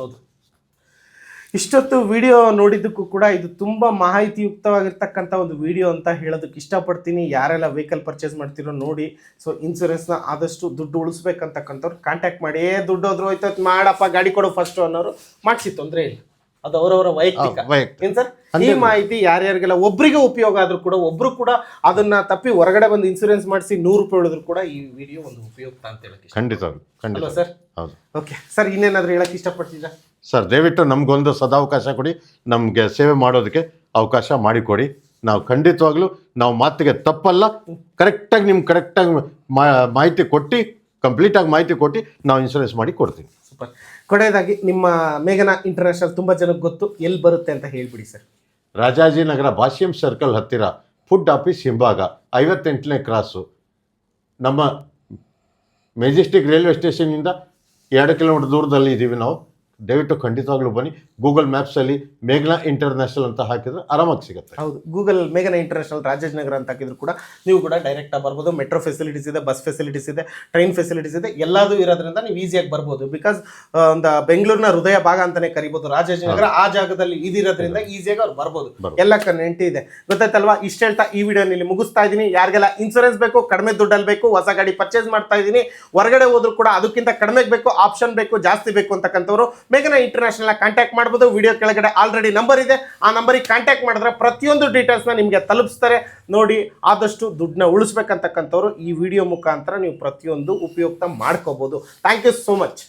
S1: ಇಷ್ಟೊತ್ತು ವಿಡಿಯೋ ನೋಡಿದ್ದಕ್ಕೂ ಕೂಡ ಇದು ತುಂಬ ಮಾಹಿತಿಯುಕ್ತವಾಗಿರ್ತಕ್ಕಂಥ ಒಂದು ವಿಡಿಯೋ ಅಂತ ಹೇಳೋದಕ್ಕೆ ಇಷ್ಟಪಡ್ತೀನಿ. ಯಾರೆಲ್ಲ ವೆಹಿಕಲ್ ಪರ್ಚೇಸ್ ಮಾಡ್ತಿರೋ ನೋಡಿ. ಸೊ ಇನ್ಸೂರೆನ್ಸ್ನ ಆದಷ್ಟು ದುಡ್ಡು ಉಳಿಸ್ಬೇಕಂತಕ್ಕಂಥವ್ರು ಕಾಂಟ್ಯಾಕ್ಟ್ ಮಾಡಿ. ದುಡ್ಡು ಹೋದ್ರು ಹೋಯ್ತು, ಮಾಡಪ್ಪ ಗಾಡಿ ಕೊಡು ಫಸ್ಟು ಅನ್ನೋರು ಮಾಡಿಸಿ, ತೊಂದರೆ ಇಲ್ಲ. ಅದು ಅವರವರ ವೈಯಕ್ತಿಕ. ಏನು ಸರ್, ಈ ಮಾಹಿತಿ ಯಾರ್ಯಾರಿಗೆಲ್ಲ ಒಬ್ರಿಗೆ ಉಪಯೋಗ ಆದ್ರೂ ಕೂಡ, ಒಬ್ರು ಕೂಡ ಅದನ್ನ ತಪ್ಪಿ ಹೊರಗಡೆ ಬಂದು ಇನ್ಸೂರೆನ್ಸ್ ಮಾಡಿಸಿ 100 ರೂಪಾಯಿ ಉಳಿದ್ರು ಕೂಡ ಈ ವಿಡಿಯೋ ಒಂದು ಉಪಯುಕ್ತ ಅಂತ ಹೇಳಕ್ಕೆ
S2: ಖಂಡಿತ
S1: ಸರ್. ಓಕೆ ಸರ್, ಇನ್ನೇನಾದ್ರೂ ಹೇಳಕ್ ಇಷ್ಟಪಡ್ತಿದ್ರಾ
S2: ಸರ್? ದಯವಿಟ್ಟು ನಮಗೊಂದು ಸದಾವಕಾಶ ಕೊಡಿ, ನಮಗೆ ಸೇವೆ ಮಾಡೋದಕ್ಕೆ ಅವಕಾಶ ಮಾಡಿಕೊಡಿ. ನಾವು ಖಂಡಿತವಾಗ್ಲೂ ನಾವು ಮಾತಿಗೆ ತಪ್ಪಲ್ಲ. ಕರೆಕ್ಟಾಗಿ ಮಾಹಿತಿ ಕೊಟ್ಟು, ಕಂಪ್ಲೀಟಾಗಿ ಮಾಹಿತಿ ಕೊಟ್ಟು ನಾವು ಇನ್ಶೂರೆನ್ಸ್ ಮಾಡಿ ಕೊಡ್ತೀವಿ.
S1: ಸೂಪರ್. ಕೊನೆಯದಾಗಿ ನಿಮ್ಮ ಮೇಘನಾ ಇಂಟರ್ನ್ಯಾಷನಲ್ ತುಂಬ ಜನಕ್ಕೆ ಗೊತ್ತು, ಎಲ್ಲಿ ಬರುತ್ತೆ ಅಂತ ಹೇಳ್ಬಿಡಿ ಸರ್.
S2: ರಾಜಾಜಿನಗರ ಭಾಷ್ಯಂ ಸರ್ಕಲ್ ಹತ್ತಿರ, ಫುಡ್ ಆಫೀಸ್ ಹಿಂಭಾಗ, 58ನೇ ಕ್ರಾಸು. ನಮ್ಮ ಮೆಜೆಸ್ಟಿಕ್ ರೈಲ್ವೆ ಸ್ಟೇಷನ್ನಿಂದ 2 ಕಿಲೋಮೀಟರ್ ದೂರದಲ್ಲಿ ಇದ್ದೀವಿ ನಾವು. ದಯವಿಟ್ಟು ಖಂಡಿತವಾಗ್ಲೂ ಬನ್ನಿ. ಗೂಗಲ್ ಮ್ಯಾಪ್ಸಲ್ಲಿ ಮೇಘನಾ ಇಂಟರ್ನ್ಯಾಷನಲ್ ಅಂತ ಹಾಕಿದ್ರೆ ಆರಾಮಾಗಿ ಸಿಗುತ್ತೆ.
S1: ಹೌದು, ಗೂಗಲ್ ಮೇಘನಾ ಇಂಟರ್ನ್ಯಾಷನಲ್ ರಾಜಾಜಿನಗರ ಅಂತ ಹಾಕಿದ್ರು ಕೂಡ ನೀವು ಕೂಡ ಡೈರೆಕ್ಟಾಗಿ ಬರ್ಬೋದು. ಮೆಟ್ರೋ ಫೆಸಿಲಿಟೀಸ್ ಇದೆ, ಬಸ್ ಫೆಸಿಲಿಟೀಸ್ ಇದೆ, ಟ್ರೈನ್ ಫೆಸಿಲಿಟೀಸ್ ಇದೆ, ಎಲ್ಲದೂ ಇರೋದ್ರಿಂದ ನೀವು ಈಸಿಯಾಗಿ ಬರ್ಬೋದು. ಬಿಕಾಸ್ ಒಂದು ಬೆಂಗಳೂರಿನ ಹೃದಯ ಭಾಗ ಅಂತಲೇ ಕರಿಬೋದು ರಾಜಾಜಿನಗರ. ಆ ಜಾಗದಲ್ಲಿ ಇದಿರೋದ್ರಿಂದ ಈಸಿಯಾಗಿ ಅವ್ರು ಬರ್ಬೋದು. ಎಲ್ಲ ಕನೆಂಟಿ ಇದೆ, ಗೊತ್ತಾಯ್ತಲ್ವಾ? ಇಷ್ಟು ಹೇಳ್ತಾ ಈ ವಿಡಿಯೋನ ಇಲ್ಲಿ ಮುಗಿಸ್ತಾ ಇದ್ದೀನಿ. ಯಾರಿಗೆಲ್ಲ ಇನ್ಸೂರೆನ್ಸ್ ಬೇಕು, ಕಡಿಮೆ ದುಡ್ಡಲ್ಲಿ ಬೇಕು, ಹೊಸ ಗಾಡಿ ಪರ್ಚೇಸ್ ಮಾಡ್ತಾ ಇದ್ದೀನಿ, ಹೊರಗಡೆ ಹೋದ್ರು ಕೂಡ ಅದಕ್ಕಿಂತ ಕಡಿಮೆಗೆ ಬೇಕು, ಆಪ್ಷನ್ ಬೇಕು, ಜಾಸ್ತಿ ಬೇಕು ಅಂತಕ್ಕಂಥವ್ರು ಬೇಗನೆ ಇಂಟರ್ನ್ಯಾಷನಲ್ ಕಾಂಟ್ಯಾಕ್ಟ್ ಮಾಡ್ಬೋದು. ವಿಡಿಯೋ ಕೆಳಗಡೆ ಆಲ್ರೆಡಿ ನಂಬರ್ ಇದೆ, ಆ ನಂಬರಿಗೆ ಕಾಂಟ್ಯಾಕ್ಟ್ ಮಾಡಿದ್ರೆ ಪ್ರತಿಯೊಂದು ಡೀಟೇಲ್ಸ್ನ ನಿಮಗೆ ತಲುಪಿಸ್ತಾರೆ. ನೋಡಿ, ಆದಷ್ಟು ದುಡ್ಡನ್ನ ಉಳಿಸ್ಬೇಕಂತಕ್ಕಂಥವ್ರು ಈ ವಿಡಿಯೋ ಮುಖಾಂತರ ನೀವು ಪ್ರತಿಯೊಂದು ಉಪಯುಕ್ತ ಮಾಡ್ಕೋಬೋದು. Thank you so much.